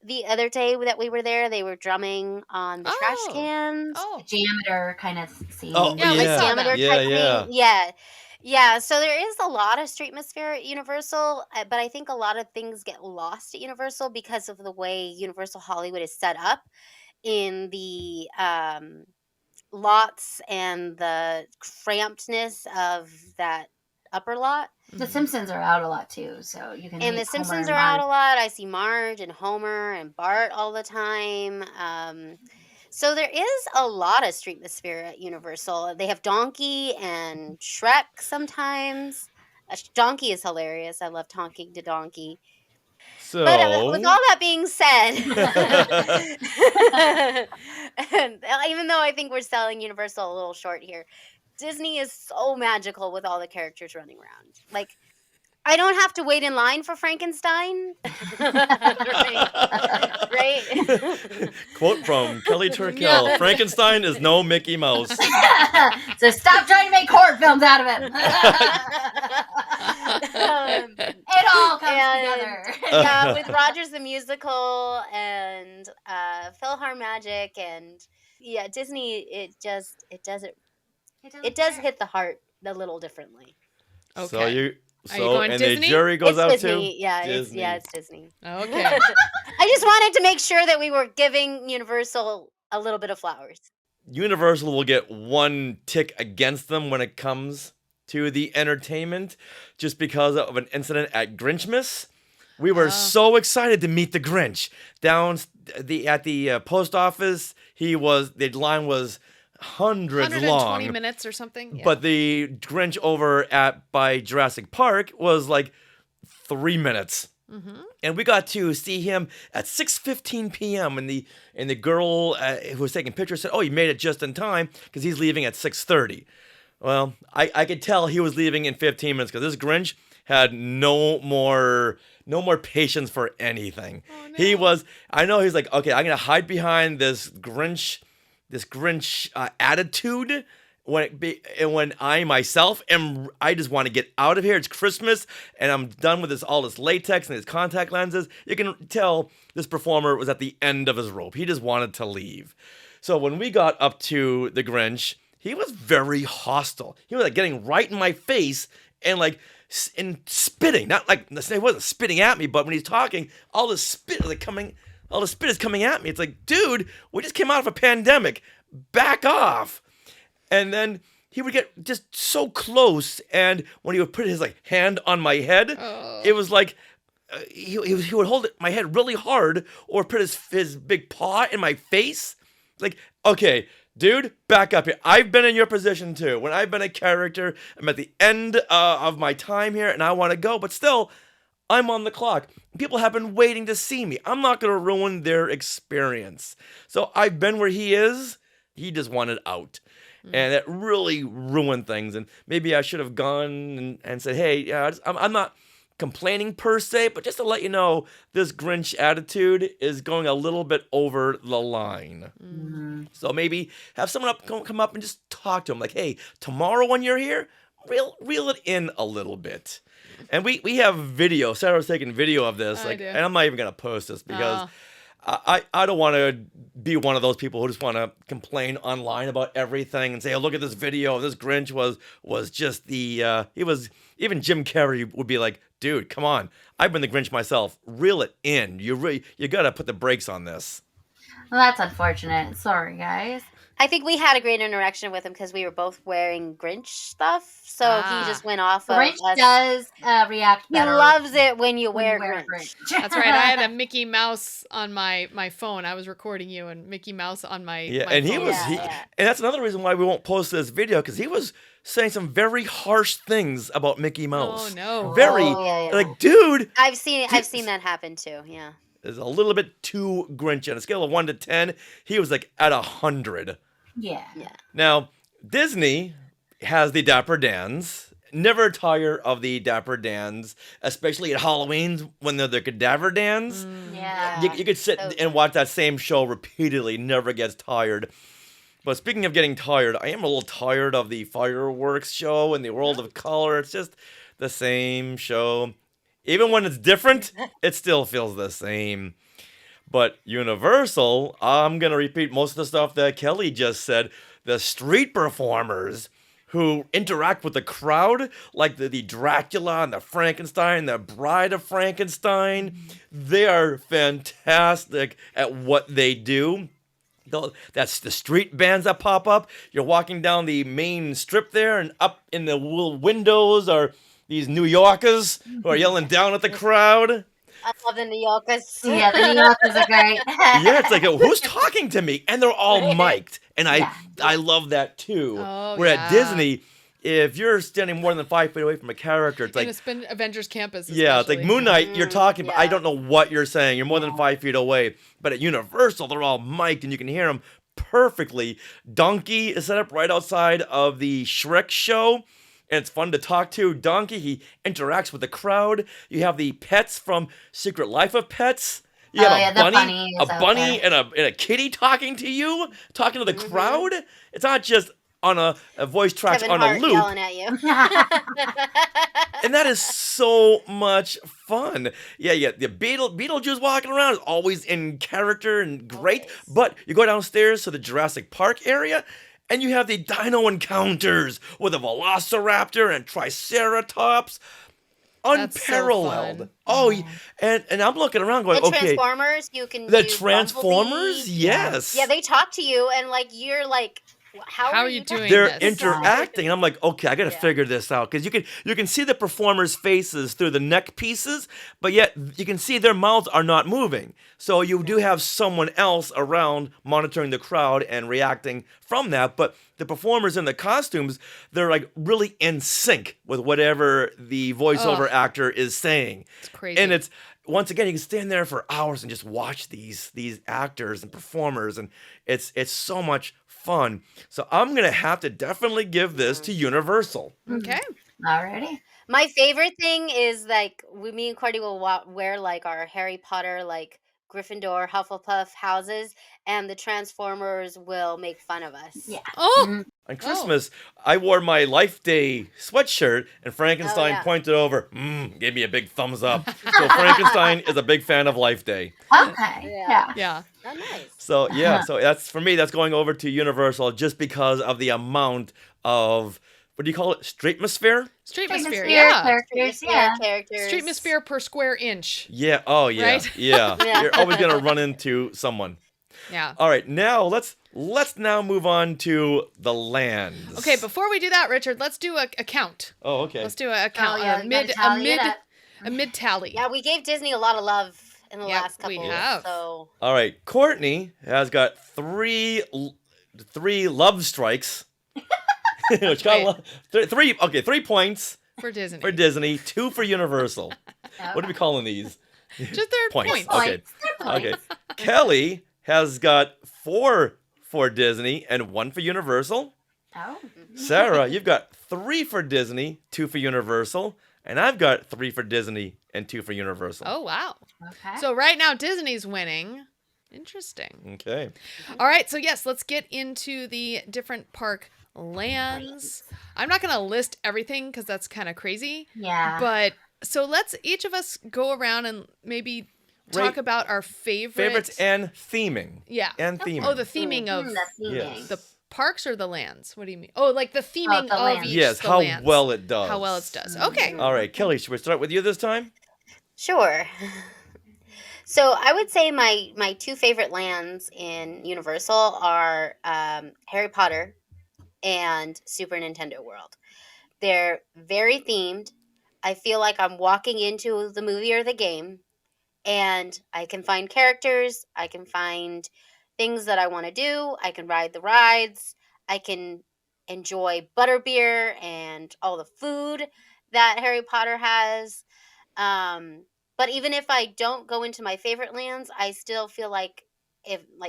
the other day that we were there. They were drumming on the trash cans. Geometer kind of scene. Like geometer type thing. Yeah. So there is a lot of streetmosphere at Universal, but I think a lot of things get lost at Universal because of the way Universal Hollywood is set up in the lots and the crampedness of that upper lot. The Simpsons are out a lot too, so you can. And the Simpsons are out a lot. I see Marge and Homer and Bart all the time. So there is a lot of streetmosphere at Universal. They have Donkey and Shrek sometimes. Donkey is hilarious. I love talking to Donkey. So, but with all that being said, and even though I think we're selling Universal a little short here, Disney is so magical with all the characters running around. Like, I don't have to wait in line for Frankenstein. right? Quote from Kelly Turckel: Frankenstein is no Mickey Mouse. So stop trying to make horror films out of him. It all comes together. Yeah, with Rogers the Musical and PhilharMagic and Disney, it does hit the heart a little differently. Okay. So and Disney? The jury goes out Disney. to Yeah, Disney. It's Disney. Okay. I just wanted to make sure that we were giving Universal a little bit of flowers. Universal will get one tick against them when it comes to the entertainment, just because of an incident at Grinchmas. We were so excited to meet the Grinch down at the post office. The line was hundreds 120 long. minutes or something. Yeah. But the Grinch over by Jurassic Park was like 3 minutes. Mm-hmm. And we got to see him at 6:15 p.m. And the girl who was taking pictures said, "Oh, you made it just in time because he's leaving at 6:30." Well, I could tell he was leaving in 15 minutes because this Grinch had no more patience for anything. Oh, no. I know he's like, okay, I'm gonna hide behind this Grinch attitude when I myself am. I just want to get out of here. It's Christmas, and I'm done with all this latex and his contact lenses. You can tell this performer was at the end of his rope. He just wanted to leave. So when we got up to the Grinch, he was very hostile. He was like getting right in my face and spitting. Not like he wasn't spitting at me, but when he's talking, all the spit is coming at me. It's like, dude, we just came out of a pandemic. Back off. And then he would get just so close, and when he would put his like hand on my head, it was like he would hold my head really hard, or put his big paw in my face. Like, okay, dude, back up here. I've been in your position too. When I've been a character, I'm at the end of my time here, and I want to go, but still, I'm on the clock. People have been waiting to see me. I'm not going to ruin their experience. So I've been where he is. He just wanted out. And it really ruined things. And maybe I should have gone and said, hey, yeah, I'm not complaining per se, but just to let you know, this Grinch attitude is going a little bit over the line. Mm-hmm. So maybe have someone come up and just talk to him. Like, hey, tomorrow when you're here, reel it in a little bit. And we have video. Sarah was taking video of this, and I'm not even gonna post this because I don't want to be one of those people who just want to complain online about everything and say, oh, look at this video. This Grinch was just the he was, even Jim Carrey would be like, dude, come on. I've been the Grinch myself. Reel it in. You gotta put the brakes on this. Well, that's unfortunate. Sorry, guys. I think we had a great interaction with him because we were both wearing Grinch stuff. So he just went off Grinch of us. does react better. He loves it when you wear Grinch. That's right. I had a Mickey Mouse on my phone. I was recording you and Mickey Mouse on my and phone. And that's another reason why we won't post this video, because he was saying some very harsh things about Mickey Mouse. Oh no. Like, dude. I've seen that happen too. Yeah. Is a little bit too Grinch. On a scale of 1 to 10, he was like at 100. Yeah. Now, Disney has the Dapper Dans. Never tire of the Dapper Dans, especially at Halloween when they're the Cadaver Dans. Yeah. You could sit and watch that same show repeatedly, never gets tired. But speaking of getting tired, I am a little tired of the fireworks show and the World of Color. It's just the same show. Even when it's different, it still feels the same. But Universal, I'm going to repeat most of the stuff that Kelly just said. The street performers who interact with the crowd, like the Dracula and the Frankenstein, the Bride of Frankenstein, they are fantastic at what they do. That's the street bands that pop up. You're walking down the main strip there, and up in the little windows are these New Yorkers who are yelling down at the crowd. I love the New Yorkers. Yeah, the New Yorkers are great. Yeah, it's like, who's talking to me? And they're all mic'd. And I love that too. Where at Disney, if you're standing more than 5 feet away from a character, it's like... In a Spin Avengers Campus, especially. Yeah, it's like Moon Knight, you're talking, but I don't know what you're saying. You're more than 5 feet away. But at Universal, they're all mic'd and you can hear them perfectly. Donkey is set up right outside of the Shrek show. And it's fun to talk to. Donkey, he interacts with the crowd. You have the pets from Secret Life of Pets. You have a bunny and a kitty talking to you, talking to the crowd. It's not just on a voice track on a loop. Yelling at you. And that is so much fun. Yeah. The Beetlejuice walking around is always in character and great. But you go downstairs to the Jurassic Park area, and you have the dino encounters with a Velociraptor and Triceratops. Unparalleled. So and I'm looking around going, the okay. Transformers, you can The use Transformers, Bumblebee. yes. Yeah, they talk to you, and like you're like, how are you doing They're this? interacting. And I'm like, okay, I got to figure this out. Because you can see the performers' faces through the neck pieces, but yet you can see their mouths are not moving. So you do have someone else around monitoring the crowd and reacting from that. But the performers in the costumes, they're like really in sync with whatever the voiceover actor is saying. It's crazy. And it's, once again, you can stand there for hours and just watch these actors and performers, and it's so much fun. So I'm gonna have to definitely give this to Universal. Okay. Alrighty. My favorite thing is like me and Courtney will wear like our Harry Potter like Gryffindor, Hufflepuff houses, and the Transformers will make fun of us. Yeah. Oh. On Christmas, I wore my Life Day sweatshirt, and Frankenstein pointed over, gave me a big thumbs up. So Frankenstein is a big fan of Life Day. Okay. Yeah. Oh, nice. So so that's, for me, that's going over to Universal just because of the amount of, what do you call it? Streetmosphere? Streetmosphere, characters, Streetmosphere per square inch. Yeah, oh yeah, Right? yeah. You're always going to run into someone. Yeah. All right, now let's now move on to the lands. Okay, before we do that, Richard, let's do a count. Oh, okay. Let's do a count. yeah, you gotta tally it up. A mid tally. Yeah, we gave Disney a lot of love in the last couple. we have. So All right, Courtney has got three love strikes. Which got three 3 points for Disney. For Disney, 2 for Universal. What are we calling these? Just their points. Okay. Okay. Kelly has got 4 for Disney and 1 for Universal. Oh. Sarah, you've got 3 for Disney, 2 for Universal, and I've got 3 for Disney and 2 for Universal. Oh, wow. Okay. So right now Disney's winning. Interesting. Okay. All right, so yes, let's get into the different park lands. I'm not going to list everything because that's kind of crazy. Yeah. But so let's each of us go around and maybe talk about our favorites and theming. Yeah. And theming. Oh, the theming of the parks or the lands? What do you mean? Oh, like the theming of each. Yes, how lands. well it does. How well it does. Okay. All right, Kelly, should we start with you this time? sure. So I would say my 2 favorite lands in Universal are Harry Potter and Super Nintendo World. They're very themed. I feel like I'm walking into the movie or the game, and I can find characters. I can find things that I want to do. I can ride the rides. I can enjoy butterbeer and all the food that Harry Potter has. But even if I don't go into my favorite lands, I still feel like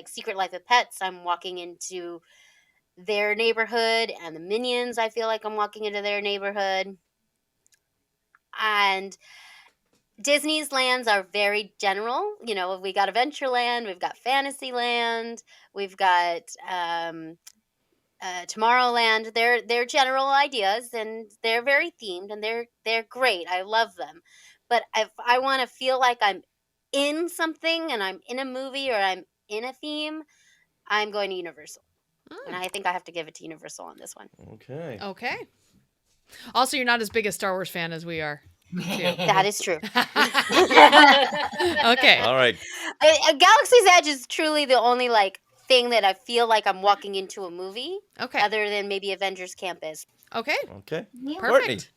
Secret Life of Pets, I'm walking into their neighborhood, and the Minions, I feel like I'm walking into their neighborhood. And Disney's lands are very general. You know, we got Adventureland, we've got Fantasyland, we've got Tomorrowland. They're general ideas, and they're very themed, and they're great. I love them. But if I want to feel like I'm in something and I'm in a movie or I'm in a theme, I'm going to Universal. And I think I have to give it to Universal on this one. Okay. Okay. Also, you're not as big a Star Wars fan as we are. That is true. Okay. All right. Galaxy's Edge is truly the only thing that I feel like I'm walking into a movie. Okay. Other than maybe Avengers Campus. Okay. Okay. Yeah. Perfect.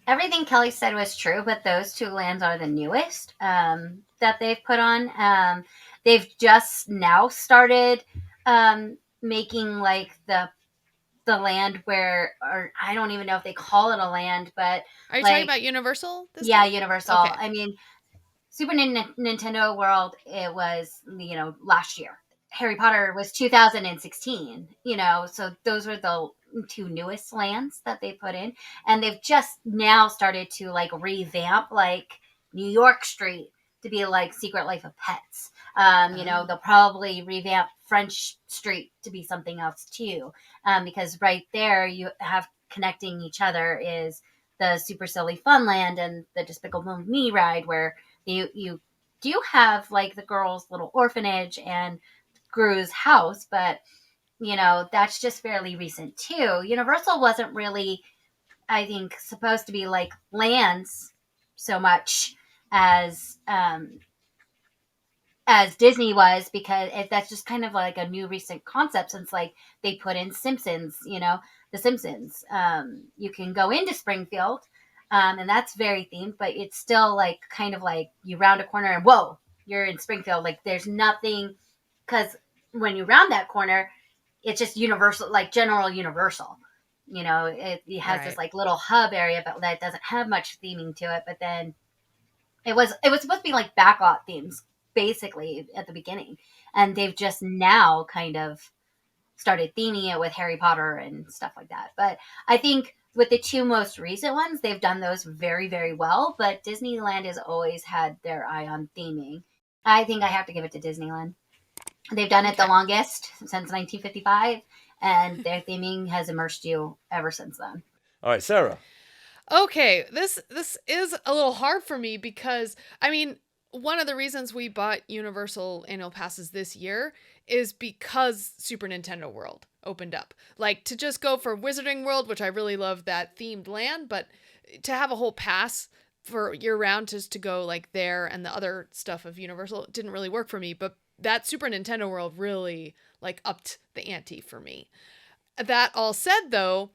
Everything Kelly said was true, but those 2 lands are the newest that they've put on. They've just now started making the land where, or I don't even know if they call it a land, but are you talking about Universal? Yeah, Universal. Okay. I mean, Super Nintendo World, it was last year. Harry Potter was 2016. So those were the 2 newest lands that they put in, and they've just now started to revamp New York Street to be Secret Life of Pets. They'll probably revamp French Street to be something else too, because right there you have connecting each other is the Super Silly Fun Land and the Despicable Me ride, where you do have the girls' little orphanage and Gru's house, but that's just fairly recent too. Universal wasn't really, I think, supposed to be lands so much as Disney was, because that's just kind of a new recent concept since they put in Simpsons, the Simpsons. You can go into Springfield, and that's very themed, but it's still kind of you round a corner and whoa, you're in Springfield. There's nothing, because when you round that corner, it's just Universal, general Universal. It has this little hub area, but that doesn't have much theming to it. But then it was supposed to be backlot themes basically at the beginning, and they've just now kind of started theming it with Harry Potter and stuff like that. But I think with the 2 most recent ones, they've done those very, very well. But Disneyland has always had their eye on theming. I think I have to give it to Disneyland. They've done it the longest, since 1955, and their theming has immersed you ever since then. All right, Sarah. Okay, this is a little hard for me because, I mean, one of the reasons we bought Universal annual passes this year is because Super Nintendo World opened up. To just go for Wizarding World, which I really love that themed land, but to have a whole pass for year round just to go there and the other stuff of Universal didn't really work for me. But that Super Nintendo world really like upped the ante for me. That all said, though,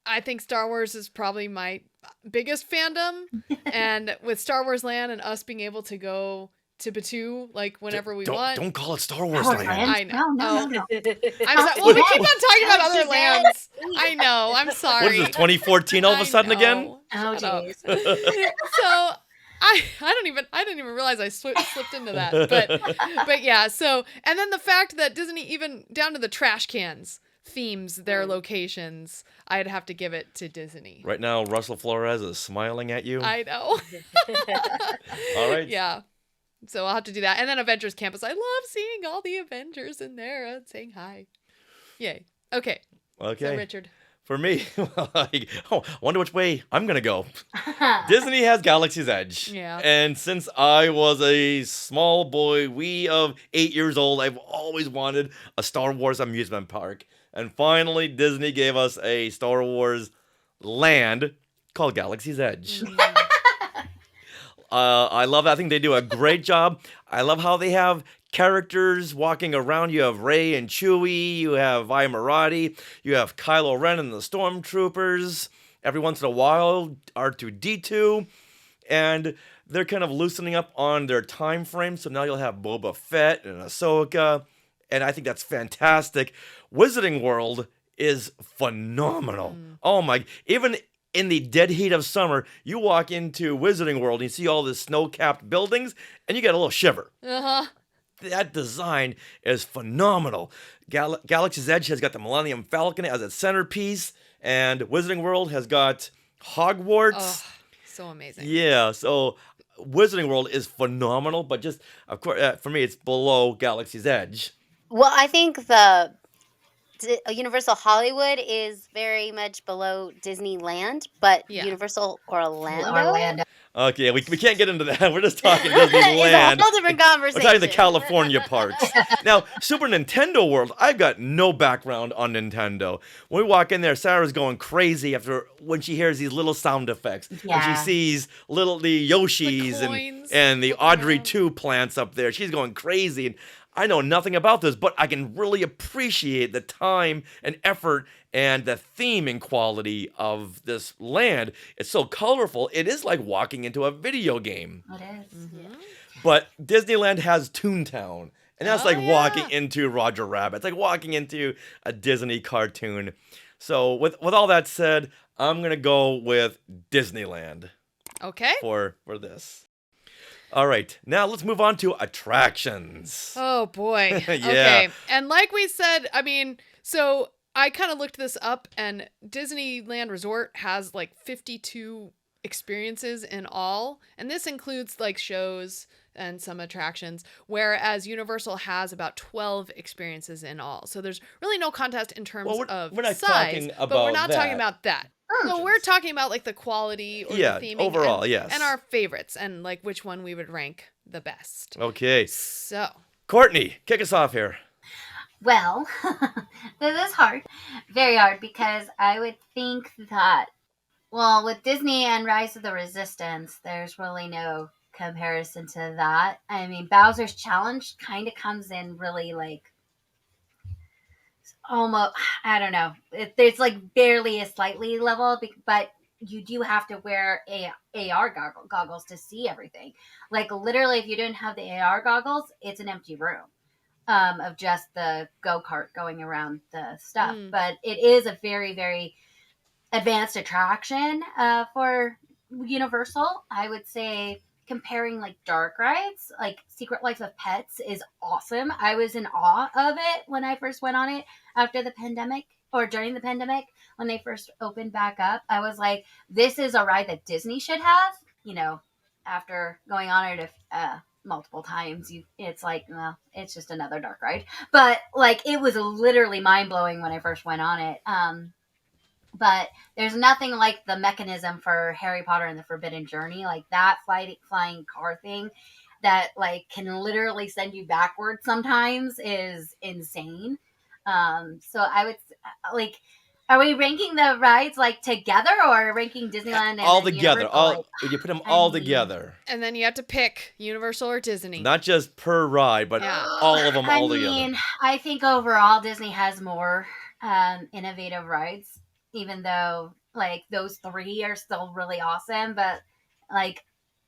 I think Star Wars is probably my biggest fandom. And with Star Wars Land and us being able to go to Batuu like whenever we want. Don't call it Star Wars Land. I know. No. I'm sorry. Well, we keep on talking about other lands. I know. I'm sorry. What is this, 2014 all of a sudden again? Oh, Shut jeez. So I didn't even realize I slipped into that. But yeah. So, and then the fact that Disney, even down to the trash cans, themes their locations, I'd have to give it to Disney. Right now, Russell Flores is smiling at you. I know. All right. Yeah. So I'll have to do that. And then Avengers Campus. I love seeing all the Avengers in there and saying hi. Yay. Okay. So Richard. For me, I wonder which way I'm going to go. Disney has Galaxy's Edge. Yeah. And since I was a small boy, of 8 years old, I've always wanted a Star Wars amusement park. And finally, Disney gave us a Star Wars land called Galaxy's Edge. I love that. I think they do a great job. I love how they have characters walking around. You have Rey and Chewie. You have Vi Marathi. You have Kylo Ren and the Stormtroopers. Every once in a while, R2-D2. And they're kind of loosening up on their time frame. So now you'll have Boba Fett and Ahsoka. And I think that's fantastic. Wizarding World is phenomenal. Oh my, even in the dead heat of summer, you walk into Wizarding World and you see all the snow-capped buildings, and you get a little shiver. Uh-huh. That design is phenomenal. Galaxy's Edge has got the Millennium Falcon as its centerpiece, and Wizarding World has got Hogwarts. Oh, so amazing. Yeah, so Wizarding World is phenomenal, but just, of course, for me, it's below Galaxy's Edge. Well, I think the Universal Hollywood is very much below Disneyland, but Universal Orlando. Okay, we can't get into that. We're just talking Disneyland. It's a whole different conversation. We're talking the California parks. Now, Super Nintendo World, I've got no background on Nintendo. When we walk in there, Sarah's going crazy when she hears these little sound effects. When she sees the Yoshis and the Audrey 2 plants up there, she's going crazy. And I know nothing about this, but I can really appreciate the time and effort and the theming quality of this land. It's so colorful. It is like walking into a video game. It is. Mm-hmm. But Disneyland has Toontown, and that's like walking into Roger Rabbit. It's like walking into a Disney cartoon. So with all that said, I'm going to go with Disneyland. Okay. For this. All right, now let's move on to attractions. Oh, boy. Yeah. Okay. And like we said, I mean, so I kind of looked this up, and Disneyland Resort has like 52 experiences in all. And this includes like shows and some attractions, whereas Universal has about 12 experiences in all. So there's really no contest in terms of we're not size, talking but we're about not that. talking about that. So we're talking about like the quality or the theming overall, and, yes. and our favorites and like which one we would rank the best. Okay. So, Courtney, kick us off here. Well, this is hard. Very hard, because I would think that, well, with Disney and Rise of the Resistance, there's really no comparison to that. I mean, Bowser's Challenge kind of comes in really like almost, I don't know. It's like barely a slightly level, but you do have to wear AR goggles to see everything. Like literally, if you didn't have the AR goggles, it's an empty room of just the go-kart going around the stuff. But it is a very, very advanced attraction for Universal. I would say comparing like dark rides, like Secret Life of Pets is awesome. I was in awe of it when I first went on it after the pandemic, or during the pandemic when they first opened back up. I was like, this is a ride that Disney should have. You know, after going on it multiple times, it's like, well, it's just another dark ride. But like, it was literally mind blowing when I first went on it. But there's nothing like the mechanism for Harry Potter and the Forbidden Journey, like that flying car thing that like can literally send you backwards sometimes is insane. So I would Are we ranking the rides like together or ranking Disneyland and all then together? Universal? You put them all together. And then you have to pick Universal or Disney. Not just per ride, but all of them all together. I mean, I think overall Disney has more innovative rides, even though like those 3 are still really awesome. But like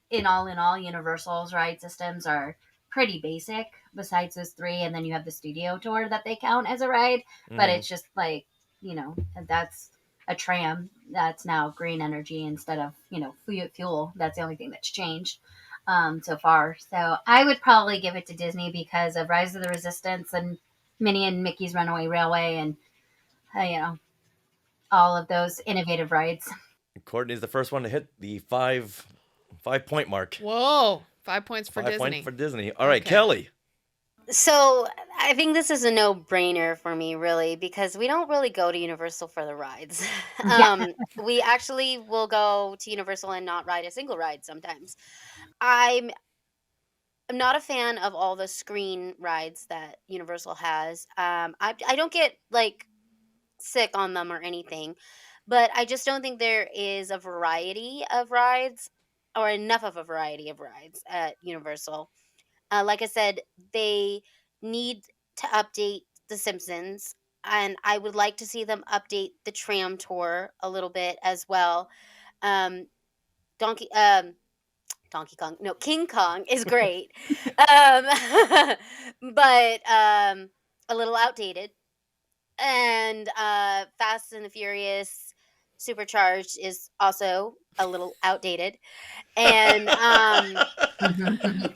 in all, Universal's ride systems are pretty basic. Besides those 3, and then you have the studio tour that they count as a ride, but it's just like that's a tram that's now green energy instead of fuel. That's the only thing that's changed so far. So I would probably give it to Disney because of Rise of the Resistance and Minnie and Mickey's Runaway Railway and all of those innovative rides. Courtney's the first one to hit the 5-point mark. Whoa, 5 points for 5 Disney. points for Disney. All right, Kelly. So I think this is a no-brainer for me, really, because we don't really go to Universal for the rides. We actually will go to Universal and not ride a single ride sometimes. I'm not a fan of all the screen rides that Universal has. I don't get like sick on them or anything, but I just don't think there is a variety of rides or enough of a variety of rides at Universal. Like I said, they need to update The Simpsons, and I would like to see them update the tram tour a little bit as well. Donkey Kong, no, King Kong is great, but a little outdated. And Fast and the Furious Supercharged is also a little outdated. And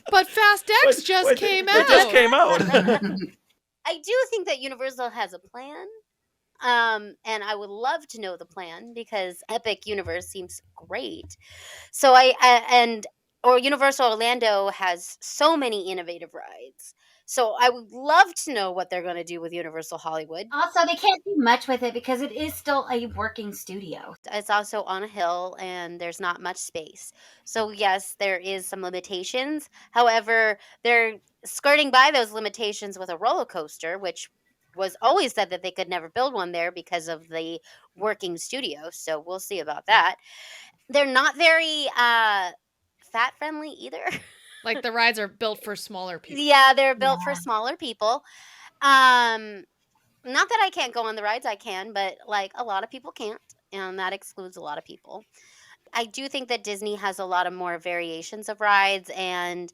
but Fast X just came out. It just came out. I do think that Universal has a plan. And I would love to know the plan because Epic Universe seems great. So or Universal Orlando has so many innovative rides. So I would love to know what they're going to do with Universal Hollywood. Also, they can't do much with it because it is still a working studio. It's also on a hill and there's not much space. So yes, there is some limitations. However, they're skirting by those limitations with a roller coaster, which was always said that they could never build one there because of the working studio. So we'll see about that. They're not very fat friendly either. Like the rides are built for smaller people. Yeah, they're built for smaller people. Not that I can't go on the rides, I can, but like a lot of people can't, and that excludes a lot of people. I do think that Disney has a lot of more variations of rides and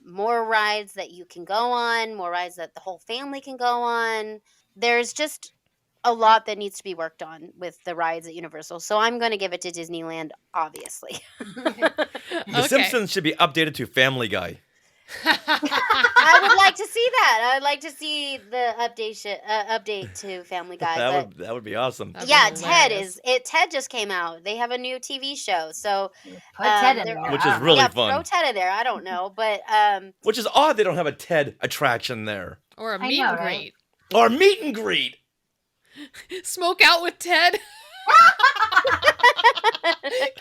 more rides that you can go on, more rides that the whole family can go on. There's just a lot that needs to be worked on with the rides at Universal. So I'm going to give it to Disneyland, obviously. The Simpsons should be updated to Family Guy. I would like to see that. I'd like to see the update to Family Guy. That would be awesome. Ted just came out. They have a new TV show. So put Ted in there. Which is really fun. Throw Ted in there. I don't know, but which is odd they don't have a Ted attraction there. Or a meet and greet. Or a meet and greet. Smoke out with Ted. Can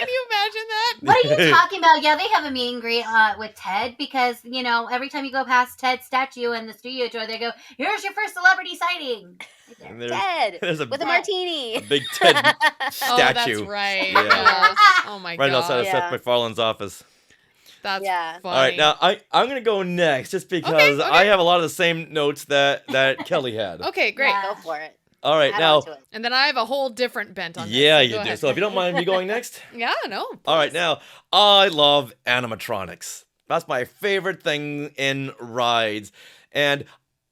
you imagine that? What are you talking about? Yeah, they have a meet and greet with Ted because, every time you go past Ted's statue in the studio tour, they go, here's your first celebrity sighting. Ted with a martini. A big Ted statue. Oh, that's right. Yeah. Yes. Oh, my God. Right outside of Seth MacFarlane's office. That's funny. All right, now I'm going to go next just because I have a lot of the same notes that Kelly had. Okay, great. Go for it. All right, now. And then I have a whole different bent on this. Yeah, so you do. ahead. So if you don't mind me going next. Yeah, no. Please. All right, now, I love animatronics. That's my favorite thing in rides. And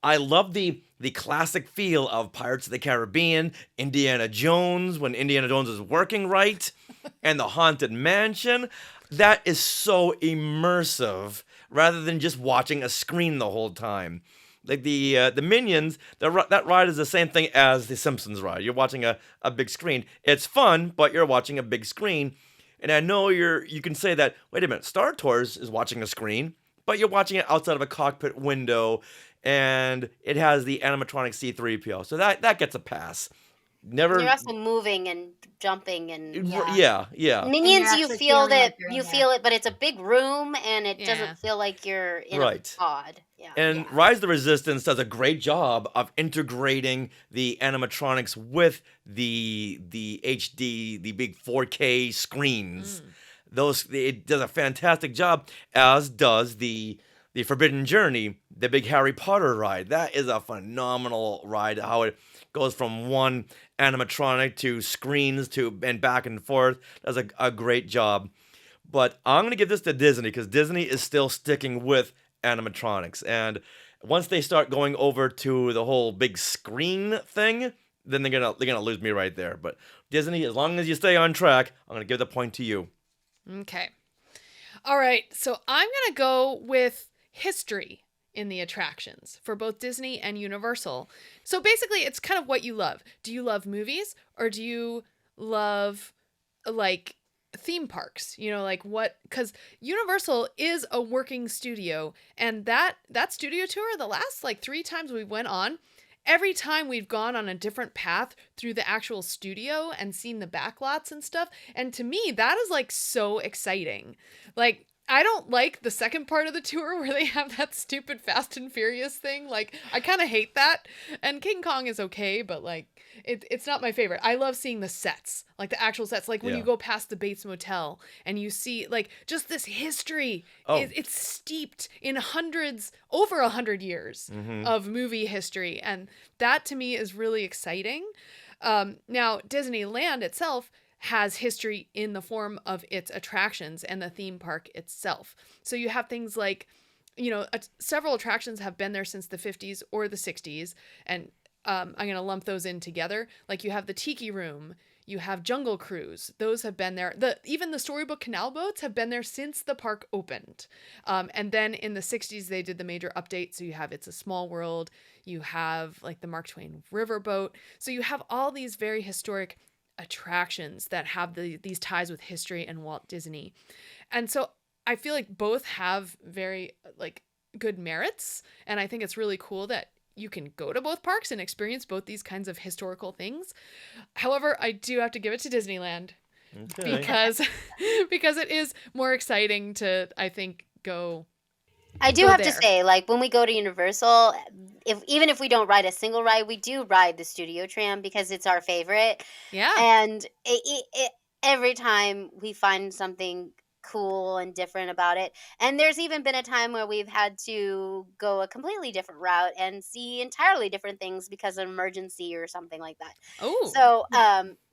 I love the classic feel of Pirates of the Caribbean, Indiana Jones, when Indiana Jones is working right, and the Haunted Mansion. That is so immersive rather than just watching a screen the whole time. Like the Minions, that ride is the same thing as the Simpsons ride. You're watching a big screen. It's fun, but you're watching a big screen. And I know you can say that, wait a minute, Star Tours is watching a screen, but you're watching it outside of a cockpit window, and it has the animatronic C-3PO. So that gets a pass. never. You're also moving and jumping and Yeah. Minions, And you you're feel actually feeling that like you're in you there. feel it, but it's a big room and it doesn't feel like you're in a Right. pod. Yeah. And Rise of the Resistance does a great job of integrating the animatronics with the HD, the big 4K screens. It does a fantastic job, as does the Forbidden Journey, the big Harry Potter ride. That is a phenomenal ride. How it goes from one animatronic to screens and back and forth. Does a great job. But I'm gonna give this to Disney because Disney is still sticking with animatronics, and once they start going over to the whole big screen thing, then they're gonna lose me right there. But Disney, as long as you stay on track, I'm gonna give the point to you. Okay. All right. So I'm going to go with history in the attractions for both Disney and Universal. So basically, it's kind of what you love. Do you love movies or do you love like theme parks? You know, like what? Because Universal is a working studio, and that studio tour, the last like 3 times we went on, every time we've gone on a different path through the actual studio and seen the backlots and stuff. And to me, that is like so exciting. Like, I don't like the second part of the tour where they have that stupid Fast and Furious thing. Like, I kind of hate that. And King Kong is okay, but like, it's not my favorite. I love seeing the sets, like the actual sets. Like when you go past the Bates Motel and you see like just this history. It's steeped in over 100 years of movie history. And that to me is really exciting. Now, Disneyland itself has history in the form of its attractions and the theme park itself. So you have things like, you know, several attractions have been there since the 50s or the 60s. And I'm going to lump those in together. Like you have the Tiki Room, you have Jungle Cruise. Those have been there. Even the Storybook Canal boats have been there since the park opened. And then in the 60s, they did the major update. So you have It's a Small World. You have like the Mark Twain Riverboat. So you have all these very historic attractions that have these ties with history and Walt Disney. And so I feel like both have very like good merits. And I think it's really cool that you can go to both parks and experience both these kinds of historical things. However, I do have to give it to Disneyland because it is more exciting to, I think, go. I do have to say, like when we go to Universal, even if we don't ride a single ride, we do ride the Studio Tram because it's our favorite. Yeah. And every time we find something cool and different about it. And there's even been a time where we've had to go a completely different route and see entirely different things because of an emergency or something like that. Oh. So,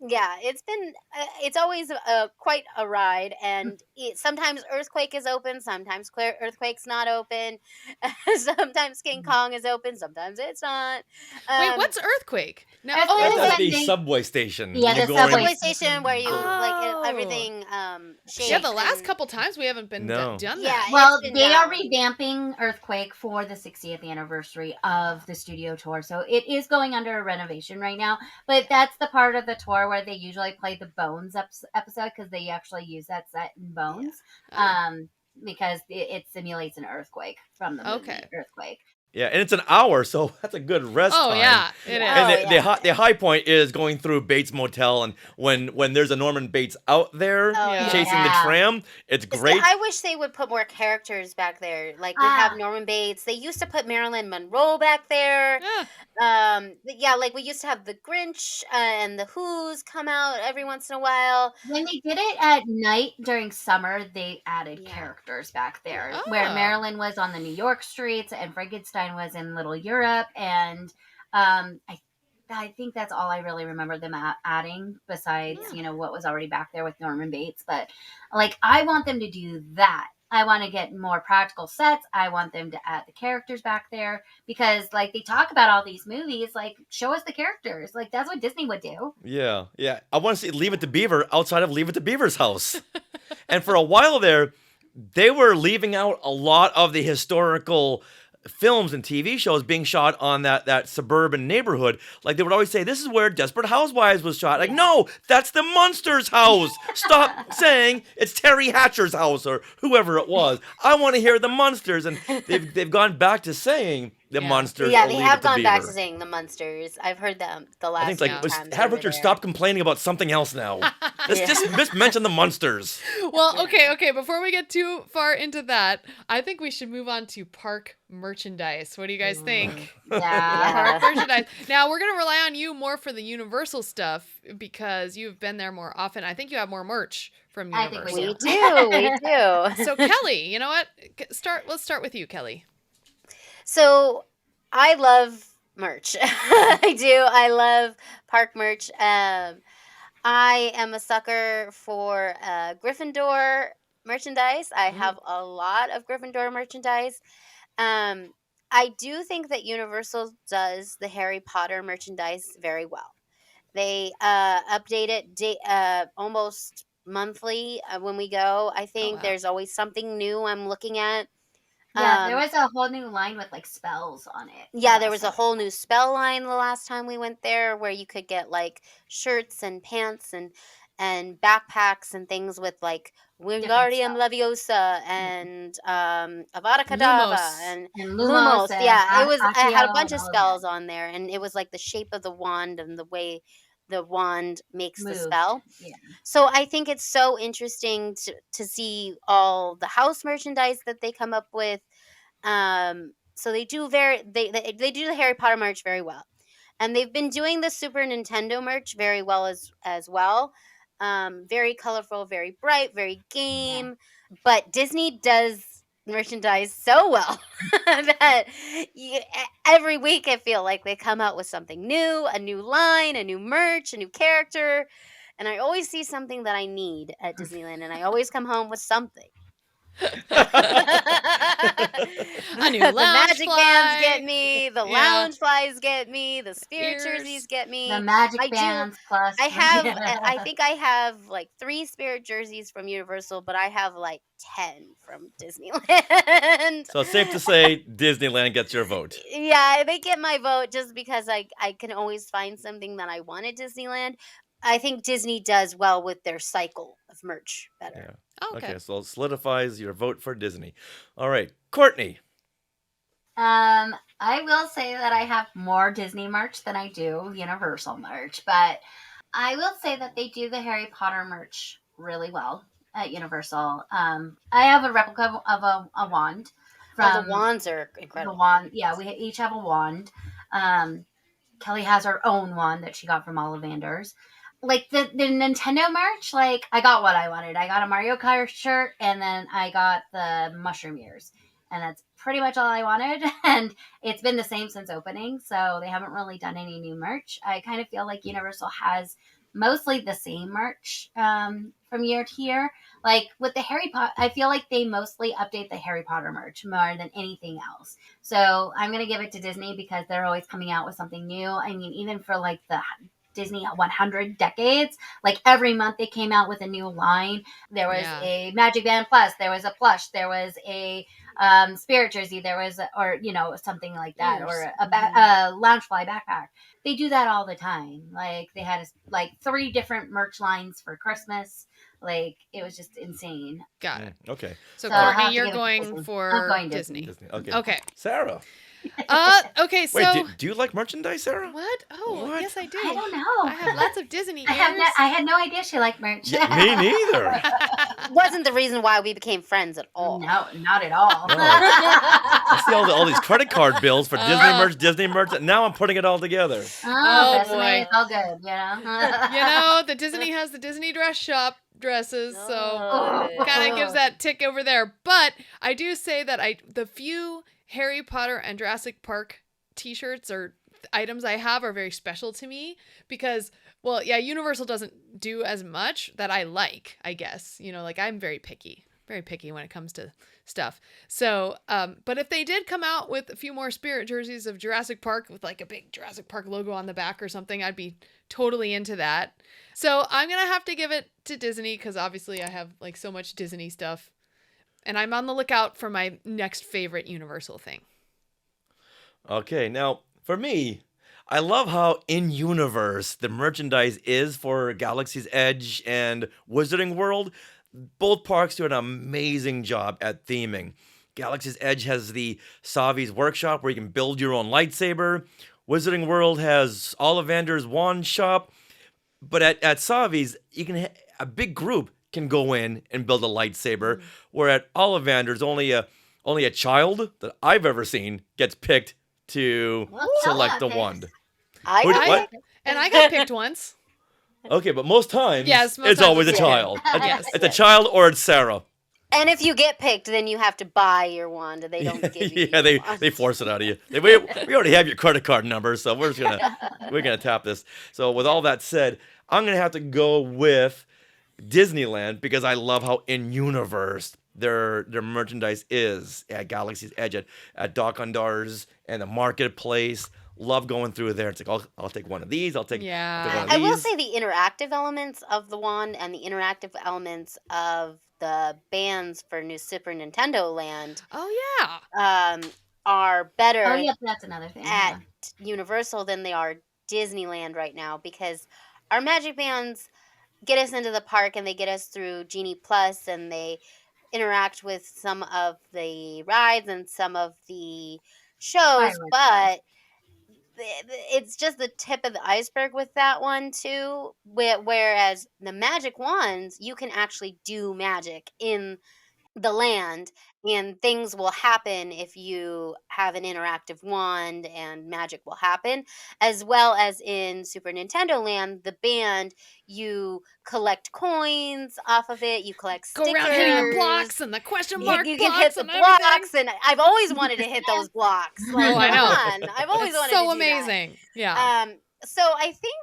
yeah, it's always quite a ride. And sometimes Earthquake is open, sometimes Earthquake's not open. Sometimes King Kong is open, sometimes it's not. Wait, what's Earthquake? No, that's the subway station. Yeah, the subway station where you like everything shakes. Yeah, the last couple times we haven't been done that. Yeah, well, they are revamping Earthquake for the 60th anniversary of the studio tour, so it is going under a renovation right now. But that's the part of the tour where they usually play the Bones episode because they actually use that set in Bones, because it simulates an earthquake from the movie Earthquake. Yeah, and it's an hour, so that's a good rest time. Oh, yeah, it is. And the high point is going through Bates Motel, and when there's a Norman Bates out there chasing the tram, it's great. See, I wish they would put more characters back there. Like, we have Norman Bates. They used to put Marilyn Monroe back there. Yeah, like, we used to have the Grinch and the Who's come out every once in a while. When they did it at night during summer, they added characters back there, where Marilyn was on the New York streets and Frankenstein was in Little Europe, and I think that's all I really remember them adding besides what was already back there with Norman Bates. But like, I want them to do that. I want to get more practical sets. I want them to add the characters back there because like they talk about all these movies, like show us the characters. Like that's what Disney would do. Yeah. I want to see Leave It to Beaver outside of Leave It to Beaver's house. And for a while there, they were leaving out a lot of the historical films and TV shows being shot on that suburban neighborhood. Like they would always say, this is where Desperate Housewives was shot. Like, no, that's the Munsters' house. Stop saying it's Terry Hatcher's house or whoever it was. I want to hear the Munsters. And they've gone back to saying the monsters. Yeah, or they leave have it to gone back Beaver. to saying the monsters. I've heard them the I last think few like times. have we were Richard there. stop complaining about something else now. Let's just mention the monsters. Well, okay. Before we get too far into that, I think we should move on to park merchandise. What do you guys think? Yeah. Park merchandise. Now, we're going to rely on you more for the Universal stuff because you've been there more often. I think you have more merch from I Universal. think we do. We do. So, Kelly, you know what? Let's start with you, Kelly. So I love merch. I do. I love park merch. I am a sucker for Gryffindor merchandise. I have a lot of Gryffindor merchandise. I do think that Universal does the Harry Potter merchandise very well. They update it almost monthly when we go. I think there's always something new I'm looking at. Yeah, there was a whole new line with like spells on it. Yeah, there was a whole new spell line the last time we went there where you could get like shirts and pants and backpacks and things with like Wingardium Leviosa and Avada Kedavra Lumos. and Lumos and Yeah, it was. I had a Accio bunch and of all of spells on there, and it was like the shape of the wand and the way the wand makes the Moved. spell. Yeah. So I think it's so interesting to see all the house merchandise that they come up with. So they do they do the Harry Potter merch very well, and they've been doing the Super Nintendo merch very well as well. Very colorful, very bright, very game. But Disney does merchandise so well that every week I feel like they come out with something new, a new line, a new merch, a new character, and I always see something that I need at Disneyland, and I always come home with something. A new The lounge magic fly. bands get me. The Yeah. lounge flies get me. The spirit Ears. jerseys get me. The magic I do- bands plus. I have. I think I have like 3 spirit jerseys from Universal, but I have like 10 from Disneyland. So it's safe to say Disneyland gets your vote. Yeah, they get my vote just because I can always find something that I want at Disneyland. I think Disney does well with their cycle of merch better. Oh, okay. Okay, so it solidifies your vote for Disney. All right, Courtney. I will say that I have more Disney merch than I do Universal merch, but I will say that they do the Harry Potter merch really well at Universal. I have a replica of a wand. The wands are incredible. The wand, yeah, we each have a wand. Kelly has her own wand that she got from Ollivanders. Like the Nintendo merch, like I got what I wanted. I got a Mario Kart shirt, and then I got the mushroom ears, and that's pretty much all I wanted. And it's been the same since opening, so they haven't really done any new merch. I kind of feel like Universal has mostly the same merch from year to year. Like with the Harry Potter, I feel like they mostly update the Harry Potter merch more than anything else. So I'm gonna give it to Disney because they're always coming out with something new. I mean, even for like the Disney 100 decades, like every month they came out with a new line. There was a Magic Band Plus, there was a plush, there was a spirit jersey, there was something like that, or a Loungefly backpack. They do that all the time. Like they had like 3 different merch lines for Christmas. Like it was just insane. Got it. Okay. So I'll have Courtney, to you're give it to going Disney. for I'm going Disney. Disney. Okay. Okay. Sarah. Okay, so Wait, do you like merchandise, Sarah? what? Oh, What? yes, I do. I don't know. I have lots of Disney ears. I had no idea she liked merch. Yeah, me neither. Wasn't the reason why we became friends at all. No, not at all. No. I see all these credit card bills for Disney merch. And now I'm putting it all together. Oh, boy. boy. It's all good, you know? You know, the Disney has the Disney dress shop dresses, so Oh. kind of gives that tick over there. But I do say that the few Harry Potter and Jurassic Park t-shirts or items I have are very special to me because, well, yeah, Universal doesn't do as much that I like, I guess. You know, like I'm very picky when it comes to stuff. So, but if they did come out with a few more spirit jerseys of Jurassic Park with like a big Jurassic Park logo on the back or something, I'd be totally into that. So I'm going to have to give it to Disney because obviously I have like so much Disney stuff. And I'm on the lookout for my next favorite Universal thing. Okay, now for me, I love how in universe the merchandise is for Galaxy's Edge and Wizarding World. Both parks do an amazing job at theming. Galaxy's Edge has the Savi's workshop where you can build your own lightsaber. Wizarding World has Ollivander's wand shop. But at Savi's, you can a big group can go in and build a lightsaber, where at Ollivander's only a child that I've ever seen gets picked to select the wand. I got picked once. Okay, but most times, yes, it's always a child. Yes. It's a child or it's Sarah. And if you get picked, then you have to buy your wand. They don't give you. Yeah, they force it out of you. We already have your credit card number, so we're gonna tap this. So with all that said, I'm gonna have to go with Disneyland because I love how in universe their merchandise is at Galaxy's Edge, at Dockondars and the marketplace. Love going through there. It's like I'll take one of these. I'll take one of these. I will say the interactive elements of the wand and the interactive elements of the bands for New Super Nintendo Land. Are better. Oh yeah, that's another thing. At Universal than they are Disneyland right now, because our magic bands get us into the park and they get us through Genie Plus and they interact with some of the rides and some of the shows, but it's just the tip of the iceberg with that one too. Whereas the magic wands, you can actually do magic in the land and things will happen if you have an interactive wand and magic will happen. As well as in Super Nintendo Land, the band, you collect coins off of it, you collect stickers. Go around hitting the blocks and the question mark you blocks can hit the and blocks, and I've always wanted to hit those blocks. Like, I know. come on. I've always wanted to do amazing. that. Yeah. So I think,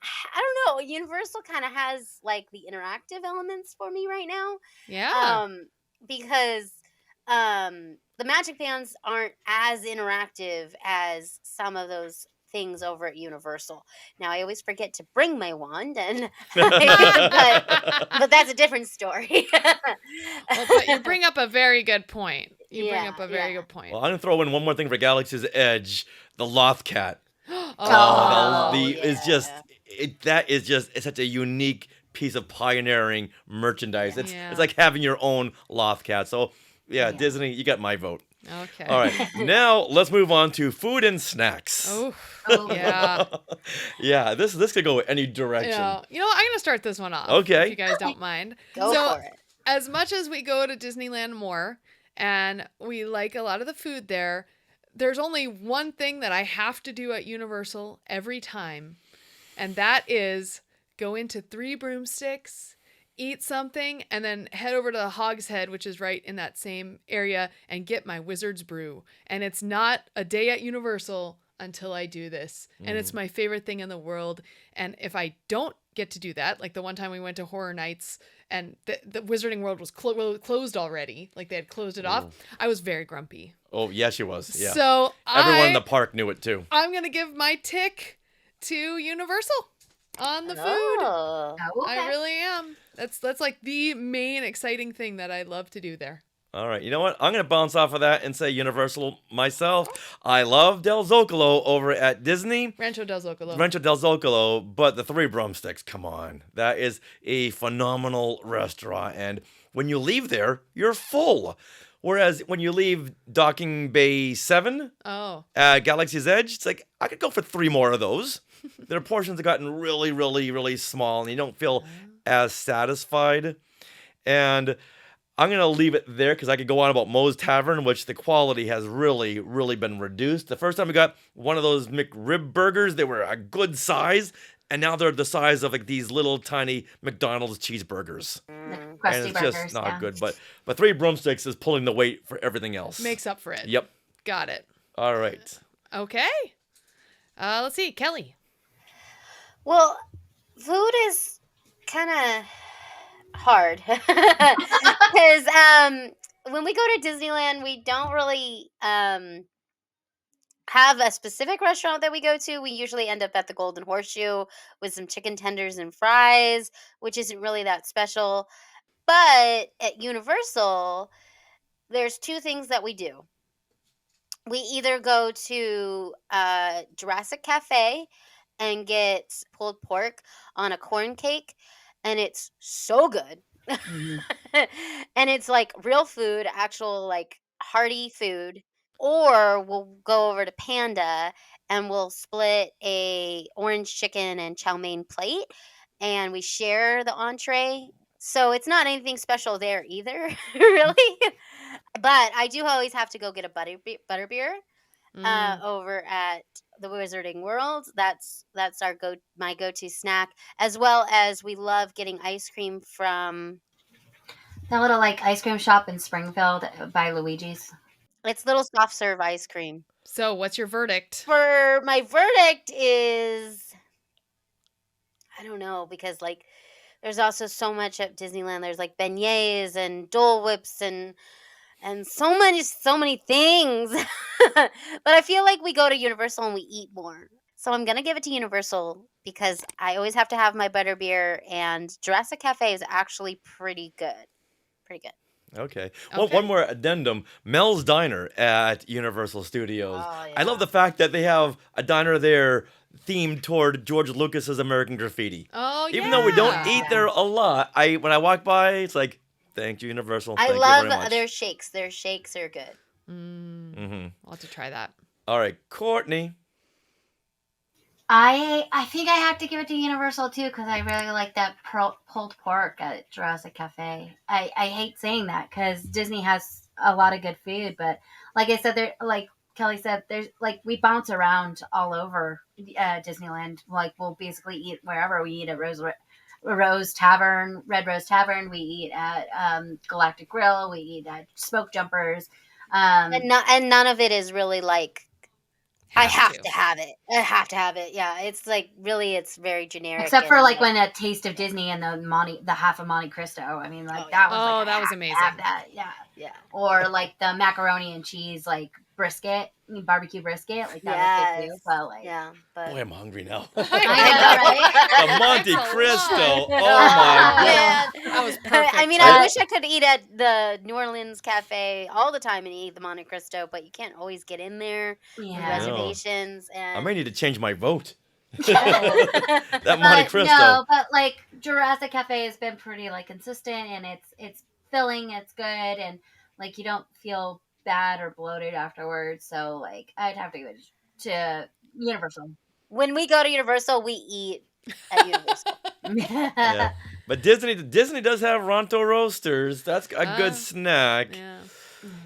I don't know, Universal kind of has like the interactive elements for me right now. Yeah. Because the magic bands aren't as interactive as some of those things over at Universal. Now I always forget to bring my wand, and but that's a different story. But you bring up a very good point. Bring up a very good point. Well, I'm gonna throw in one more thing for Galaxy's Edge: the Loth Cat. It's such a unique piece of pioneering merchandise. It's like having your own Loth Cat. So Disney, you got my vote. Okay. All right. Now let's move on to food and snacks. Oh yeah. Yeah, this could go any direction. Yeah. You know, I'm gonna start this one off. Okay. If you guys don't mind. Go for it. As much as we go to Disneyland more and we like a lot of the food there, there's only one thing that I have to do at Universal every time, and that is go into Three Broomsticks, eat something, and then head over to the Hog's Head, which is right in that same area, and get my Wizard's Brew. And it's not a day at Universal until I do this. And it's my favorite thing in the world. And if I don't get to do that, like the one time we went to Horror Nights and the Wizarding World was closed already, like they had closed it off, I was very grumpy. Oh, yes, she was. Yeah. So everyone in the park knew it too. I'm going to give my tick to Universal on the food. Oh, okay. I really am. That's like the main exciting thing that I love to do there. All right, you know what? I'm going to bounce off of that and say Universal myself. I love Del Zocalo over at Disney. Rancho Del Zocalo. Rancho Del Zocalo, but the Three Broomsticks, come on. That is a phenomenal restaurant, and when you leave there, you're full. Whereas when you leave Docking Bay 7 at Galaxy's Edge, it's like, I could go for 3 more of those. Their portions have gotten really, really, really small, and you don't feel as satisfied. And I'm going to leave it there because I could go on about Moe's Tavern, which the quality has really, really been reduced. The first time we got one of those McRib burgers, they were a good size, and now they're the size of like these little tiny McDonald's cheeseburgers. And it's just not good. But Three Broomsticks is pulling the weight for everything else. Makes up for it. Yep. Got it. All right. Okay. Let's see. Kelly. Well, food is kind of hard because when we go to Disneyland, we don't really have a specific restaurant that we go to. We usually end up at the Golden Horseshoe with some chicken tenders and fries, which isn't really that special. But at Universal, there's 2 things that we do. We either go to Jurassic Cafe and get pulled pork on a corn cake, and it's so good. And it's like real food, actual like hearty food, or we'll go over to Panda and we'll split a orange chicken and chow mein plate, and we share the entree. So it's not anything special there either, really. But I do always have to go get a butterbeer over at the Wizarding World. That's my go-to snack, as well as we love getting ice cream from That little like ice cream shop in Springfield by Luigi's. it's little soft serve ice cream. So, what's your verdict? For my verdict is I don't know, because like there's also so much at Disneyland. There's like beignets and Dole Whips and so many things. But I feel like we go to Universal and we eat more. So I'm going to give it to Universal because I always have to have my butterbeer, and Jurassic Cafe is actually pretty good. Pretty good. Okay. One more addendum. Mel's Diner at Universal Studios. Oh, I love the fact that they have a diner there themed toward George Lucas's American Graffiti. Oh, yeah. Even though we don't eat there a lot, when I walk by, it's like, thank you, Universal. I Thank you love very much. their shakes. Their shakes are good. Mm-hmm. I'll have to try that. All right, Courtney. I think I have to give it to Universal too because I really like that pulled pork at Jurassic Cafe. I hate saying that because Disney has a lot of good food, but like I said, like Kelly said, there's like we bounce around all over Disneyland. Like we'll basically eat wherever. We eat at Red Rose Tavern. We eat at Galactic Grill. We eat at Smoke Jumpers. And none of it is really like I have to have it. I have to have it. Yeah, it's like really, it's very generic. Except for like when a Taste of Disney and the half of Monte Cristo. I mean, like that was like, that was amazing. Have that, yeah. Or like the macaroni and cheese, like brisket, barbecue brisket, like that was good too. But like, Boy, I'm hungry now. I The Monte Cristo. Oh my god. That was perfect. I mean, I wish I could eat at the New Orleans Cafe all the time and eat the Monte Cristo, but you can't always get in there. Yeah. Reservations and I may need to change my vote. That Monte Cristo. No, but like Jurassic Cafe has been pretty like consistent, and it's filling, it's good, and like you don't feel bad or bloated afterwards. So like I'd have to give it to Universal. When we go to Universal, we eat at Universal. Yeah. But Disney does have Ronto Roasters. That's a good snack. Yeah.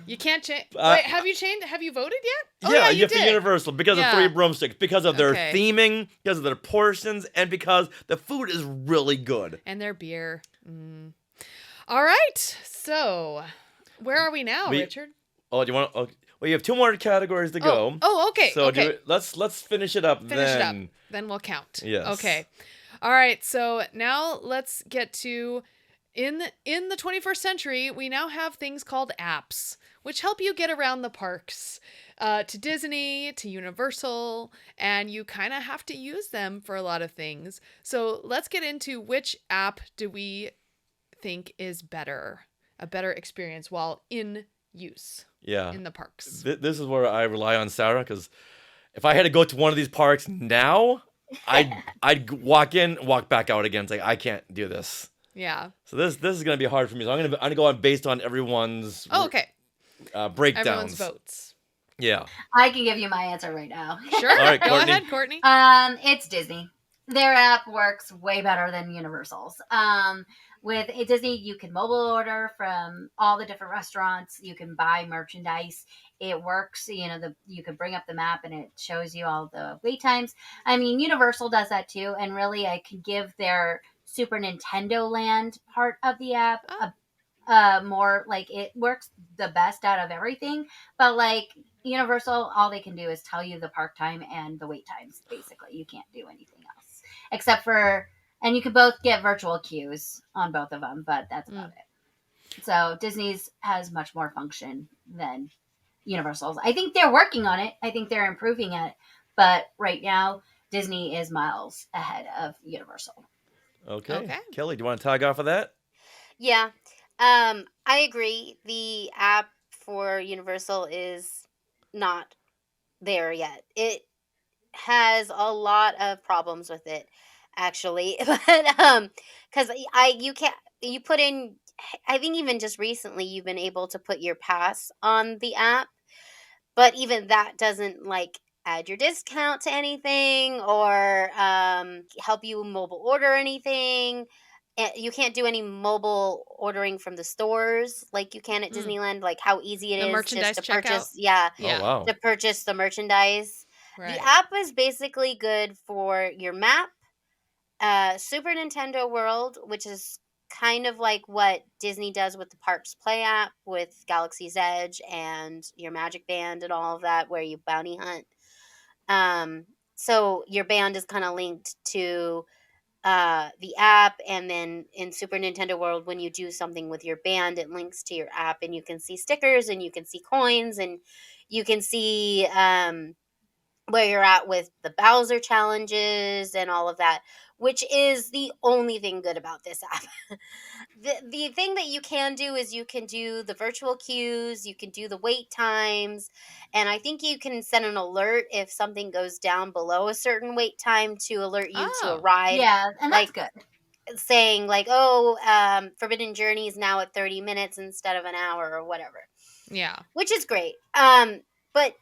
You can't change. Wait, have you voted yet? Oh, yeah, you you have did. to Universal because of Three Broomsticks, because of their Okay. theming, because of their portions, and because the food is really good. And their beer. All right. So, where are we now, Richard? Oh, do you want? Well, you have two more categories to go. Oh, okay. So okay. let's finish it up. Finish it up. Then we'll count. Yes. Okay. All right. So now let's get to in the 21st century, we now have things called apps, which help you get around the parks, to Disney, to Universal, and you kind of have to use them for a lot of things. So let's get into which app do we think is a better experience while in use. Yeah. In the parks. This is where I rely on Sarah, because if I had to go to one of these parks now, I'd walk in, walk back out again. It's like I can't do this. Yeah. So this is gonna be hard for me. So I'm gonna go on based on everyone's breakdowns. Everyone's votes. Yeah. I can give you my answer right now. Sure. All right, Go Courtney. ahead, Courtney. It's Disney. Their app works way better than Universal's. With Disney, you can mobile order from all the different restaurants. You can buy merchandise. It works. You can bring up the map and it shows you all the wait times. I mean, Universal does that too. And really, I could give their Super Nintendo Land part of the app more like it works the best out of everything. But like Universal, all they can do is tell you the park time and the wait times. Basically, you can't do anything else except for. And you can both get virtual queues on both of them, but that's about it. So Disney's has much more function than Universal's. I think they're working on it. I think they're improving it. But right now, Disney is miles ahead of Universal. Okay. Kelly, do you want to tag off of that? Yeah. I agree. The app for Universal is not there yet. It has a lot of problems with it, actually. But because you put in I think even just recently you've been able to put your pass on the app, but even that doesn't like add your discount to anything or help you mobile order anything. You can't do any mobile ordering from the stores like you can at Disneyland, like how easy it The is just merchandise to checkout. purchase. Yeah. Oh, wow. To purchase the merchandise. Right. The app is basically good for your map, Super Nintendo World, which is kind of like what Disney does with the Parks Play app with Galaxy's Edge and your Magic Band and all of that, where you bounty hunt. So your band is kind of linked to the app, and then in Super Nintendo World, when you do something with your band, it links to your app, and you can see stickers, and you can see coins, and you can see where you're at with the Bowser challenges and all of that, which is the only thing good about this app. The thing that you can do is you can do the virtual queues, you can do the wait times, and I think you can send an alert if something goes down below a certain wait time to alert you to a ride. Yeah, and that's like good. saying like, Forbidden Journey is now at 30 minutes instead of an hour or whatever. Yeah. Which is great. But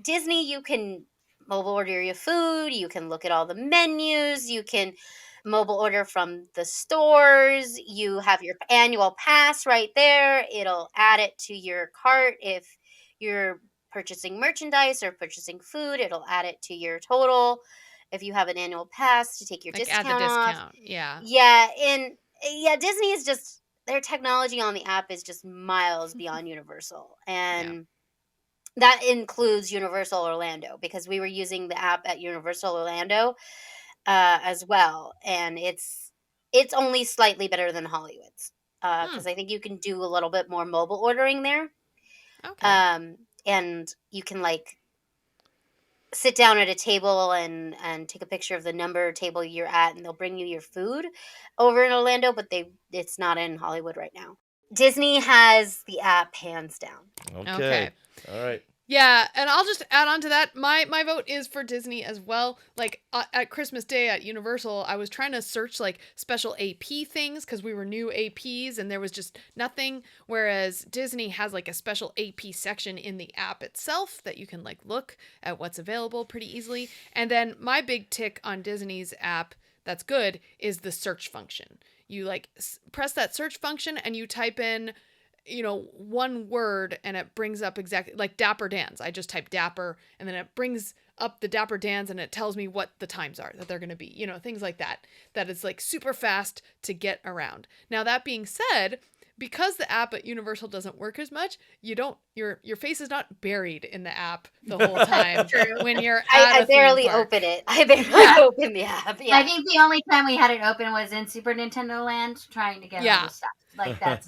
Disney, you can mobile order your food, you can look at all the menus, you can mobile order from the stores, you have your annual pass right there. It'll add it to your cart if you're purchasing merchandise or purchasing food. It'll add it to your total if you have an annual pass to take your Like discount add the off. discount. Yeah. Yeah, and Disney is just, their technology on the app is just miles beyond Universal. And that includes Universal Orlando, because we were using the app at Universal Orlando as well, and it's only slightly better than Hollywood's, because I think you can do a little bit more mobile ordering there. Okay. And you can like sit down at a table and take a picture of the number table you're at, and they'll bring you your food over in Orlando, but it's not in Hollywood right now. Disney has the app hands down. Okay. All right. Yeah, and I'll just add on to that. My vote is for Disney as well. Like at Christmas Day at Universal, I was trying to search like special AP things because we were new APs and there was just nothing. Whereas Disney has like a special AP section in the app itself that you can like look at what's available pretty easily. And then my big tick on Disney's app that's good is the search function. You like press that search function and you type in, one word and it brings up exactly like Dapper Dans. I just type Dapper and then it brings up the Dapper Dans and it tells me what the times are that they're going to be, things like that. That is like super fast to get around. Now, that being said, because the app at Universal doesn't work as much, your face is not buried in the app the whole time. When you're at I barely open it. I barely open the app. Yeah. I think the only time we had it open was in Super Nintendo Land, trying to get all the stuff. Like that's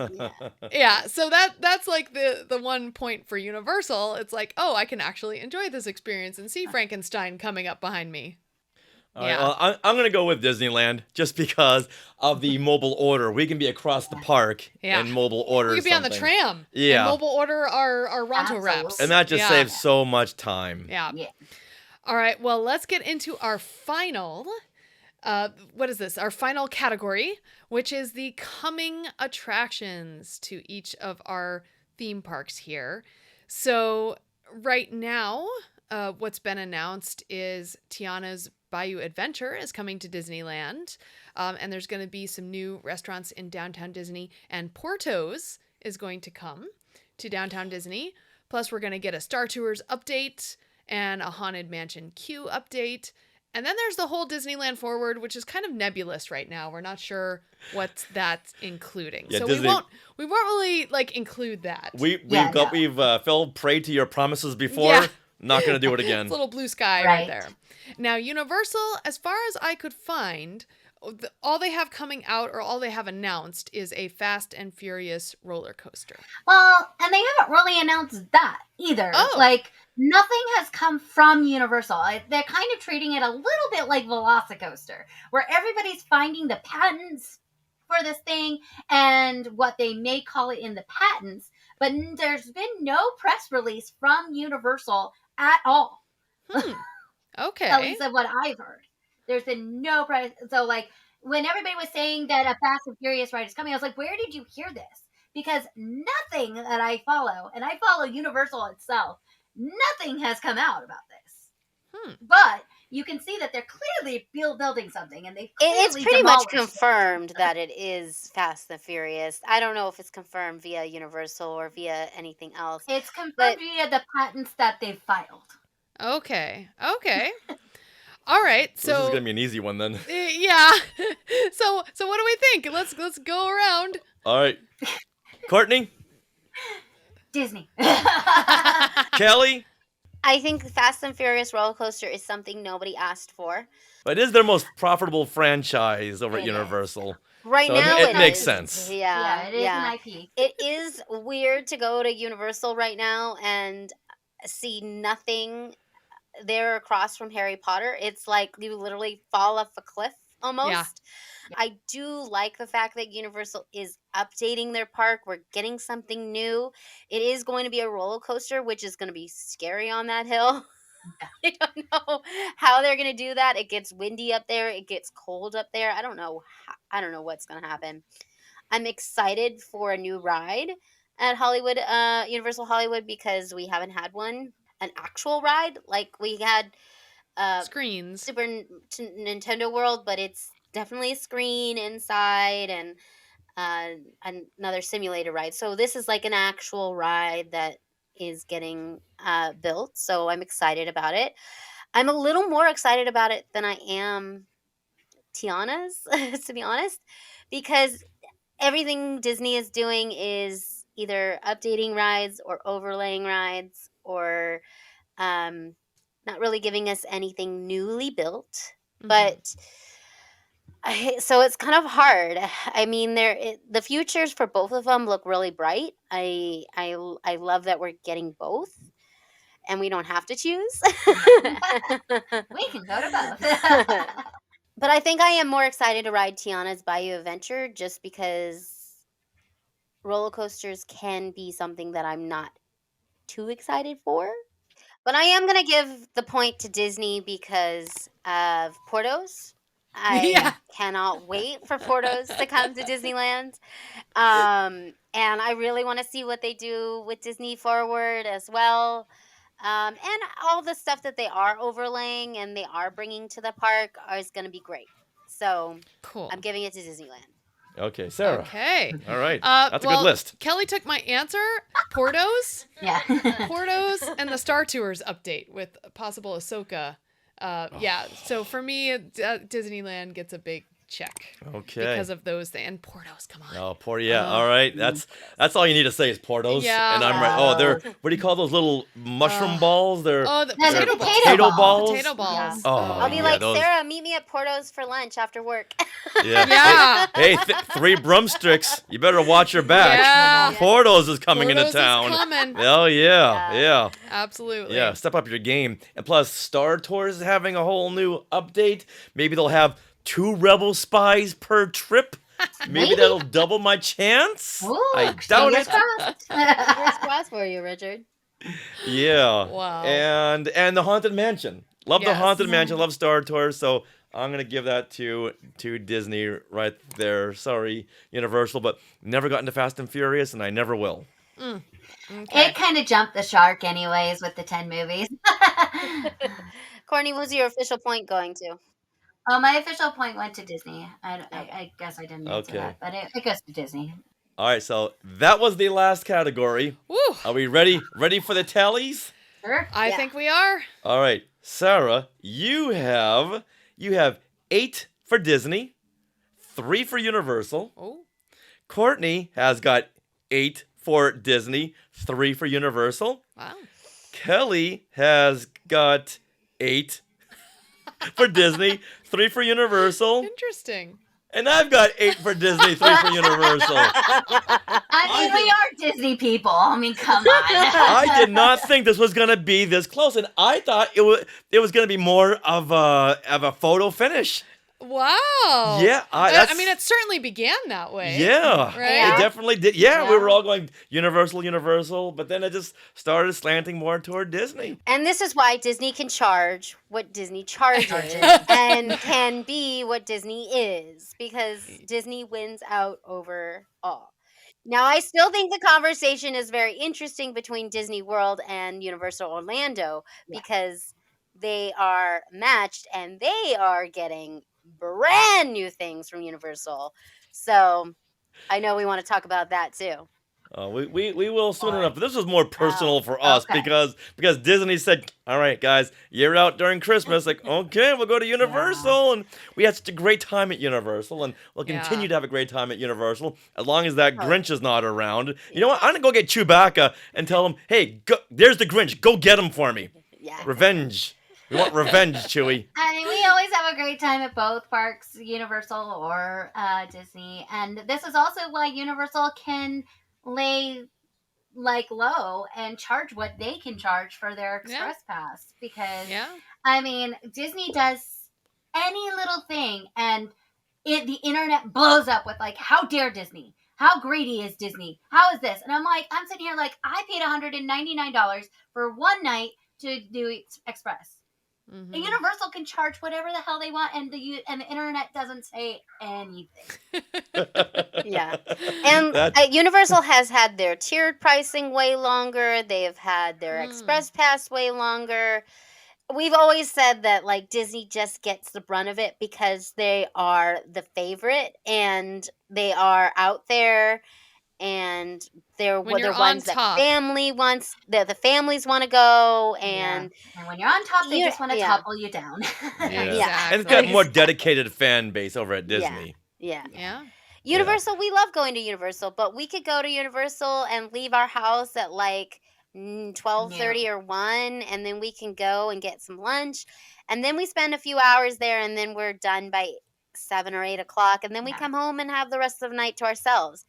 yeah. So that's like the one point for Universal. It's like, oh, I can actually enjoy this experience and see Frankenstein coming up behind me. All right, well, I'm going to go with Disneyland just because of the mobile order. We can be across the park and mobile order We could be something. on the tram and mobile order our Ronto wraps. And that just saves so much time. Yeah. All right, well, let's get into our final, what is this? Our final category, which is the coming attractions to each of our theme parks here. So right now, what's been announced is Tiana's Bayou Adventure is coming to Disneyland, and there's going to be some new restaurants in Downtown Disney, and Porto's is going to come to Downtown Disney. Plus, we're going to get a Star Tours update and a Haunted Mansion queue update. And then there's the whole Disneyland Forward, which is kind of nebulous right now. We're not sure what that's including. Yeah, so Disney, we won't really like include that. We've fell prey to your promises before. Yeah. Not going to do it again. It's a little blue sky right there. Now, Universal, as far as I could find, all they have coming out or all they have announced is a Fast and Furious roller coaster. Well, and they haven't really announced that either. Oh. Like, nothing has come from Universal. They're kind of treating it a little bit like Velocicoaster, where everybody's finding the patents for this thing and what they may call it in the patents, but there's been no press release from Universal at all. Okay. At least of what I've heard. There's been no press. So, like, when everybody was saying that a Fast and Furious ride is coming, I was like, where did you hear this? Because nothing that I follow, and I follow Universal itself, nothing has come out about this. But you can see that they're clearly building something, and it's pretty much confirmed that it is Fast and Furious. I don't know if it's confirmed via Universal or via anything else. It's confirmed via the patents that they've filed. Okay. All right. So this is gonna be an easy one then. Yeah. So what do we think? Let's go around. All right, Courtney. Disney. Kelly. I think Fast and Furious roller coaster is something nobody asked for. But it is their most profitable franchise over at Universal. Right so now, it makes sense. Yeah, it is an IP. It is weird to go to Universal right now and see nothing there across from Harry Potter. It's like you literally fall off a cliff almost. Yeah. I do like the fact that Universal is updating their park. We're getting something new. It is going to be a roller coaster, which is going to be scary on that hill. I don't know how they're going to do that. It gets windy up there. It gets cold up there. I don't know what's going to happen. I'm excited for a new ride at Hollywood, Universal Hollywood, because we haven't had one, an actual ride. Like we had screens, Super Nintendo World, but it's definitely a screen inside and another simulator ride. So this is like an actual ride that is getting built. So I'm excited about it. I'm a little more excited about it than I am Tiana's, to be honest, because everything Disney is doing is either updating rides or overlaying rides or not really giving us anything newly built. But so it's kind of hard. I mean, the futures for both of them look really bright. I love that we're getting both, and we don't have to choose. We can go to both. But I think I am more excited to ride Tiana's Bayou Adventure just because roller coasters can be something that I'm not too excited for. But I am going to give the point to Disney because of Portos. I cannot wait for Portos to come to Disneyland. And I really want to see what they do with Disney Forward as well. And all the stuff that they are overlaying and they are bringing to the park is going to be great. So cool. I'm giving it to Disneyland. Okay, Sarah. Okay. All right. That's a good list. Kelly took my answer. Portos. Yeah. Portos and the Star Tours update with possible Ahsoka. Yeah. So for me, Disneyland gets a big check. Okay. Because of those things. And Portos, come on. Oh, Portos. Yeah. All right. That's all you need to say is Portos. Yeah. And I'm right. Oh, they're what do you call those little mushroom balls? They're the potato balls. Potato balls. Potato balls. Yeah. Oh, I'll be like, Sarah, meet me at Portos for lunch after work. Yeah. Yeah. Hey, 3 broomsticks. You better watch your back. Yeah. Portos is coming Portos into town. is coming. Oh yeah. Absolutely. Yeah, step up your game. And plus, Star Tours is having a whole new update. Maybe they'll have 2 Rebel spies per trip. Maybe that'll double my chance. Ooh, I doubt it. Fingers crossed for you, Richard. Yeah. Wow. And the Haunted Mansion. Love the Yes. Haunted Mansion. Love Star Tours. So I'm gonna give that to Disney right there. Sorry, Universal, but never got into Fast and Furious, and I never will. Okay. It kind of jumped the shark anyways with the 10 movies. Courtney, what's your official point going to? Oh, my official point went to Disney. I guess I didn't answer Okay. that, but it goes to Disney. All right, so that was the last category. Woo. Are we ready? Ready for the tallies? Sure. I think we are. All right, Sarah, you have 8 for Disney, 3 for Universal. Oh. Courtney has got 8 for Disney, 3 for Universal. Wow. Kelly has got 8 for Disney, 3 for Universal. Interesting. And I've got 8 for Disney, 3 for Universal. I mean, we are Disney people. I mean, come on. I did not think this was going to be this close, and I thought it was going to be more of a photo finish. Wow. Yeah, I mean, it certainly began that way. Yeah, Right? it definitely did. Yeah, we were all going Universal, but then it just started slanting more toward Disney. And this is why Disney can charge what Disney charges and can be what Disney is, because Disney wins out over all. Now, I still think the conversation is very interesting between Disney World and Universal Orlando because they are matched and they are getting brand new things from Universal. So I know we want to talk about that too. We will soon enough. But this was more personal for us because Disney said, "All right, guys, you're out during Christmas." Like, okay, we'll go to Universal, and we had such a great time at Universal, and we'll continue to have a great time at Universal as long as that Grinch is not around. You know what? I'm gonna go get Chewbacca and tell him, "Hey, go, there's the Grinch. Go get him for me. Yeah, revenge. We want revenge, Chewie." I mean, we always have a great time at both parks, Universal or Disney, and this is also why Universal can lay low and charge what they can charge for their express pass, because I mean, Disney does any little thing and the internet blows up with like, how dare Disney, how greedy is Disney, how is this? And I'm sitting here like, I paid $199 for one night to do express. And Universal can charge whatever the hell they want, and the internet doesn't say anything. Yeah, and Universal has had their tiered pricing way longer. They have had their express pass way longer. We've always said that like Disney just gets the brunt of it because they are the favorite and they are out there. And they're the ones that family wants, the families want to go, and when you're on top, they just want to topple you down. And it's got a more dedicated fan base over at Disney. Yeah. Universal, we love going to Universal, but we could go to Universal and leave our house at like 12:30 or 1, and then we can go and get some lunch, and then we spend a few hours there, and then we're done by 7 or 8 o'clock, and then we come home and have the rest of the night to ourselves.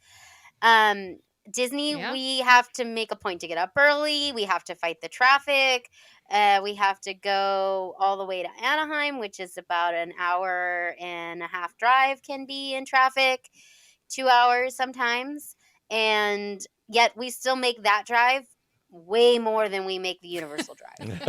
Disney, we have to make a point to get up early. We have to fight the traffic. We have to go all the way to Anaheim, which is about an hour and a half drive, can be in traffic, 2 hours sometimes. And yet we still make that drive way more than we make the Universal drive.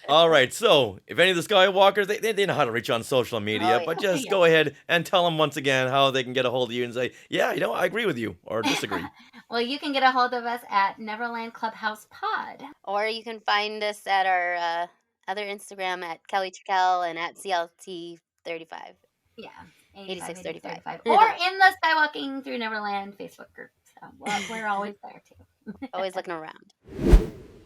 All right, so if any of the Skywalkers, they know how to reach on social media, but just go ahead and tell them once again how they can get a hold of you and say, yeah, you know, I agree with you, or disagree. Well, you can get a hold of us at Neverland Clubhouse Pod. Or you can find us at our other Instagram at Kelly Turckel and at CLT35. Yeah, 8635. Or in the Skywalking Through Neverland Facebook group. So we're always there too. Always looking around.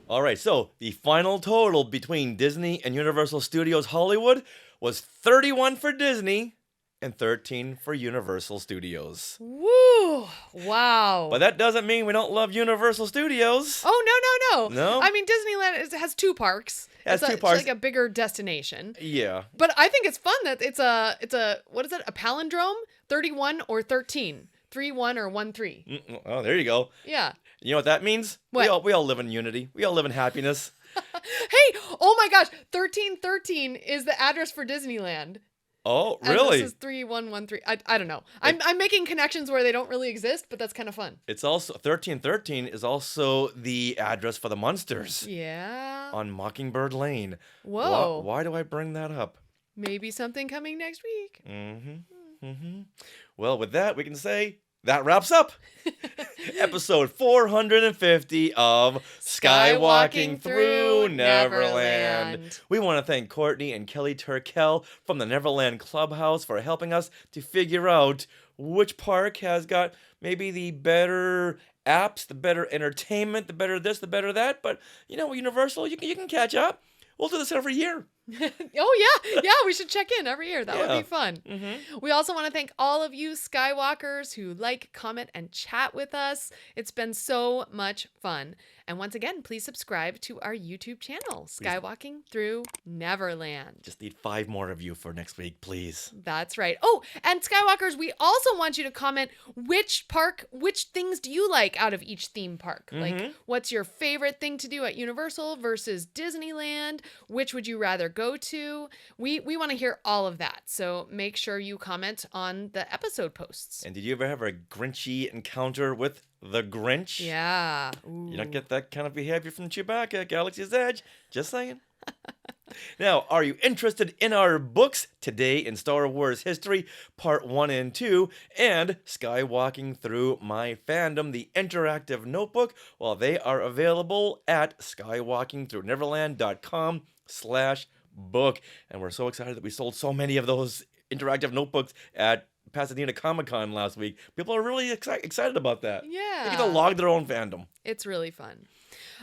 All right, so the final total between Disney and Universal Studios Hollywood was 31 for Disney and 13 for Universal Studios. Woo! Wow. But that doesn't mean we don't love Universal Studios. Oh, no. No? I mean, Disneyland has 2 parks. It's two parks. It's like a bigger destination. Yeah. But I think it's fun that it's a what is it? A palindrome? 31 or 13. 3-1 or 1-3. Oh, there you go. Yeah. You know what that means? What? We all live in unity. We all live in happiness. Hey, oh my gosh, 1313 is the address for Disneyland. Oh, really? And this is 3113. I don't know. I'm making connections where they don't really exist, but that's kind of fun. It's also 1313 is also the address for the Munsters. Yeah. On Mockingbird Lane. Whoa. Why do I bring that up? Maybe something coming next week. Well, with that, we can say that wraps up episode 450 of Skywalking Through Neverland. We want to thank Courtney and Kelly Turckel from the Neverland Clubhouse for helping us to figure out which park has got maybe the better apps, the better entertainment, the better this, the better that. But, you know, Universal, you can catch up. We'll do this every year. Oh, yeah, we should check in every year. That would be fun. We also want to thank all of you Skywalkers who like, comment, and chat with us. It's been so much fun. And once again, please subscribe to our YouTube channel, Skywalking Through Neverland. Just need 5 more of you for next week, please. That's right. Oh, and Skywalkers, we also want you to comment which things do you like out of each theme park? Like, what's your favorite thing to do at Universal versus Disneyland? Which would you rather go go to. We want to hear all of that. So make sure you comment on the episode posts. And did you ever have a Grinchy encounter with the Grinch? Yeah. Ooh. You don't get that kind of behavior from Chewbacca at Galaxy's Edge. Just saying. Now, are you interested in our books, Today in Star Wars History, Part 1 and 2, and Skywalking Through My Fandom, the interactive notebook? Well, they are available at skywalkingthroughneverland.com/book. And we're so excited that we sold so many of those interactive notebooks at Pasadena Comic-Con last week. People are really excited about that. Yeah. They get to log their own fandom. It's really fun.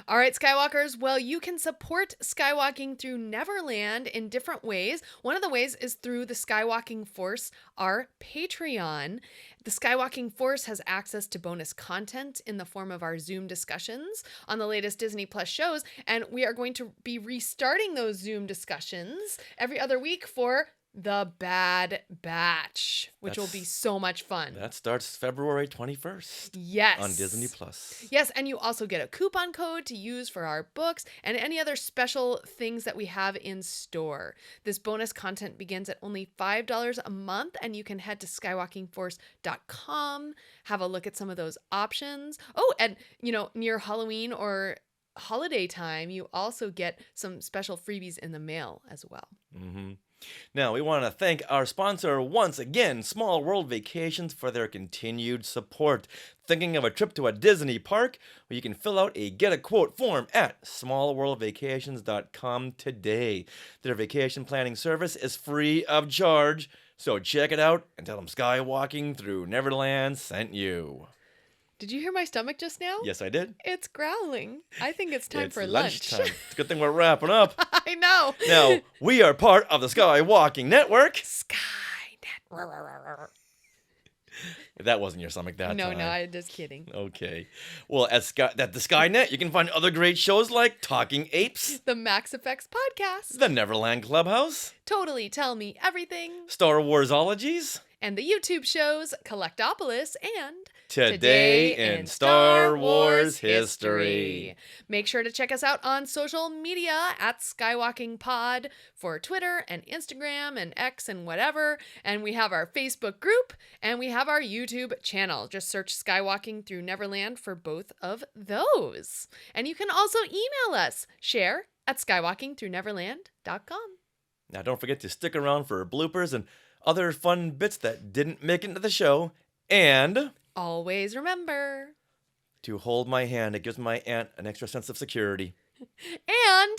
All right, Skywalkers. Well, you can support Skywalking Through Neverland in different ways. One of the ways is through the Skywalking Force, our Patreon. The Skywalking Force has access to bonus content in the form of our Zoom discussions on the latest Disney Plus shows, and we are going to be restarting those Zoom discussions every other week for The Bad Batch, which will be so much fun. That starts February 21st. Yes. On Disney Plus. Yes, and you also get a coupon code to use for our books and any other special things that we have in store. This bonus content begins at only $5 a month, and you can head to skywalkingforce.com, have a look at some of those options. Oh, and near Halloween or holiday time, you also get some special freebies in the mail as well. Mm-hmm. Now, we want to thank our sponsor once again, Small World Vacations, for their continued support. Thinking of a trip to a Disney park? Well, you can fill out a Get a Quote form at smallworldvacations.com today. Their vacation planning service is free of charge, so check it out and tell them Skywalking Through Neverland sent you. Did you hear my stomach just now? Yes, I did. It's growling. I think it's time for lunchtime. It's a good thing we're wrapping up. I know. Now, we are part of the Skywalking Network. That wasn't your stomach that time. No, I'm just kidding. Okay. Well, at the Skynet, you can find other great shows like Talking Apes, the Max Effects Podcast, the Neverland Clubhouse, Totally Tell Me Everything, Star Warsologies, and the YouTube shows Collectopolis and Today in Star Wars History. Make sure to check us out on social media at Skywalking Pod for Twitter and Instagram and X and whatever. And we have our Facebook group and we have our YouTube channel. Just search Skywalking Through Neverland for both of those. And you can also email us, share at skywalkingthroughneverland.com. Now, don't forget to stick around for bloopers and other fun bits that didn't make it into the show. And always remember to hold my hand. It gives my aunt an extra sense of security. And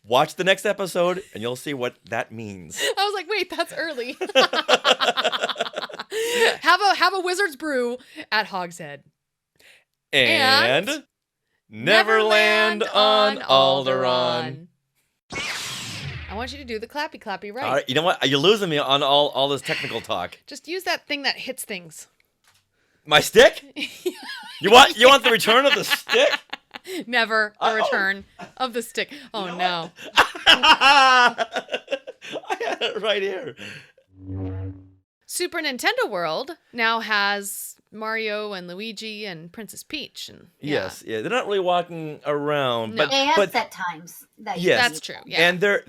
watch the next episode and you'll see what that means. I was like, wait, that's early. have a wizard's brew at Hogshead. And Neverland on Alderaan. I want you to do the clappy clappy right. All right, you know what? You're losing me on all this technical talk. Just use that thing that hits things. My stick? You want the return of the stick? Never a return of the stick. Oh no. I had it right here. Super Nintendo World now has Mario and Luigi and Princess Peach. And yes, they're not really walking around, No. but They have but set times. That's true. Yeah. and their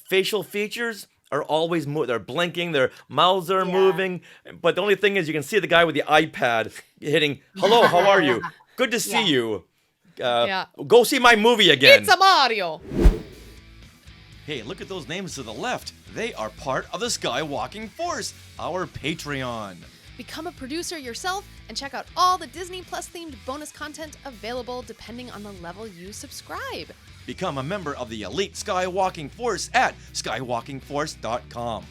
facial features are always they're blinking, their mouths are moving, but the only thing is you can see the guy with the iPad hitting, "Hello, how are you? Good to see you. Go see my movie again." It's a Mario. Hey, look at those names to the left. They are part of the Skywalking Force, our Patreon. Become a producer yourself and check out all the Disney Plus themed bonus content available depending on the level you subscribe. Become a member of the elite Skywalking Force at skywalkingforce.com.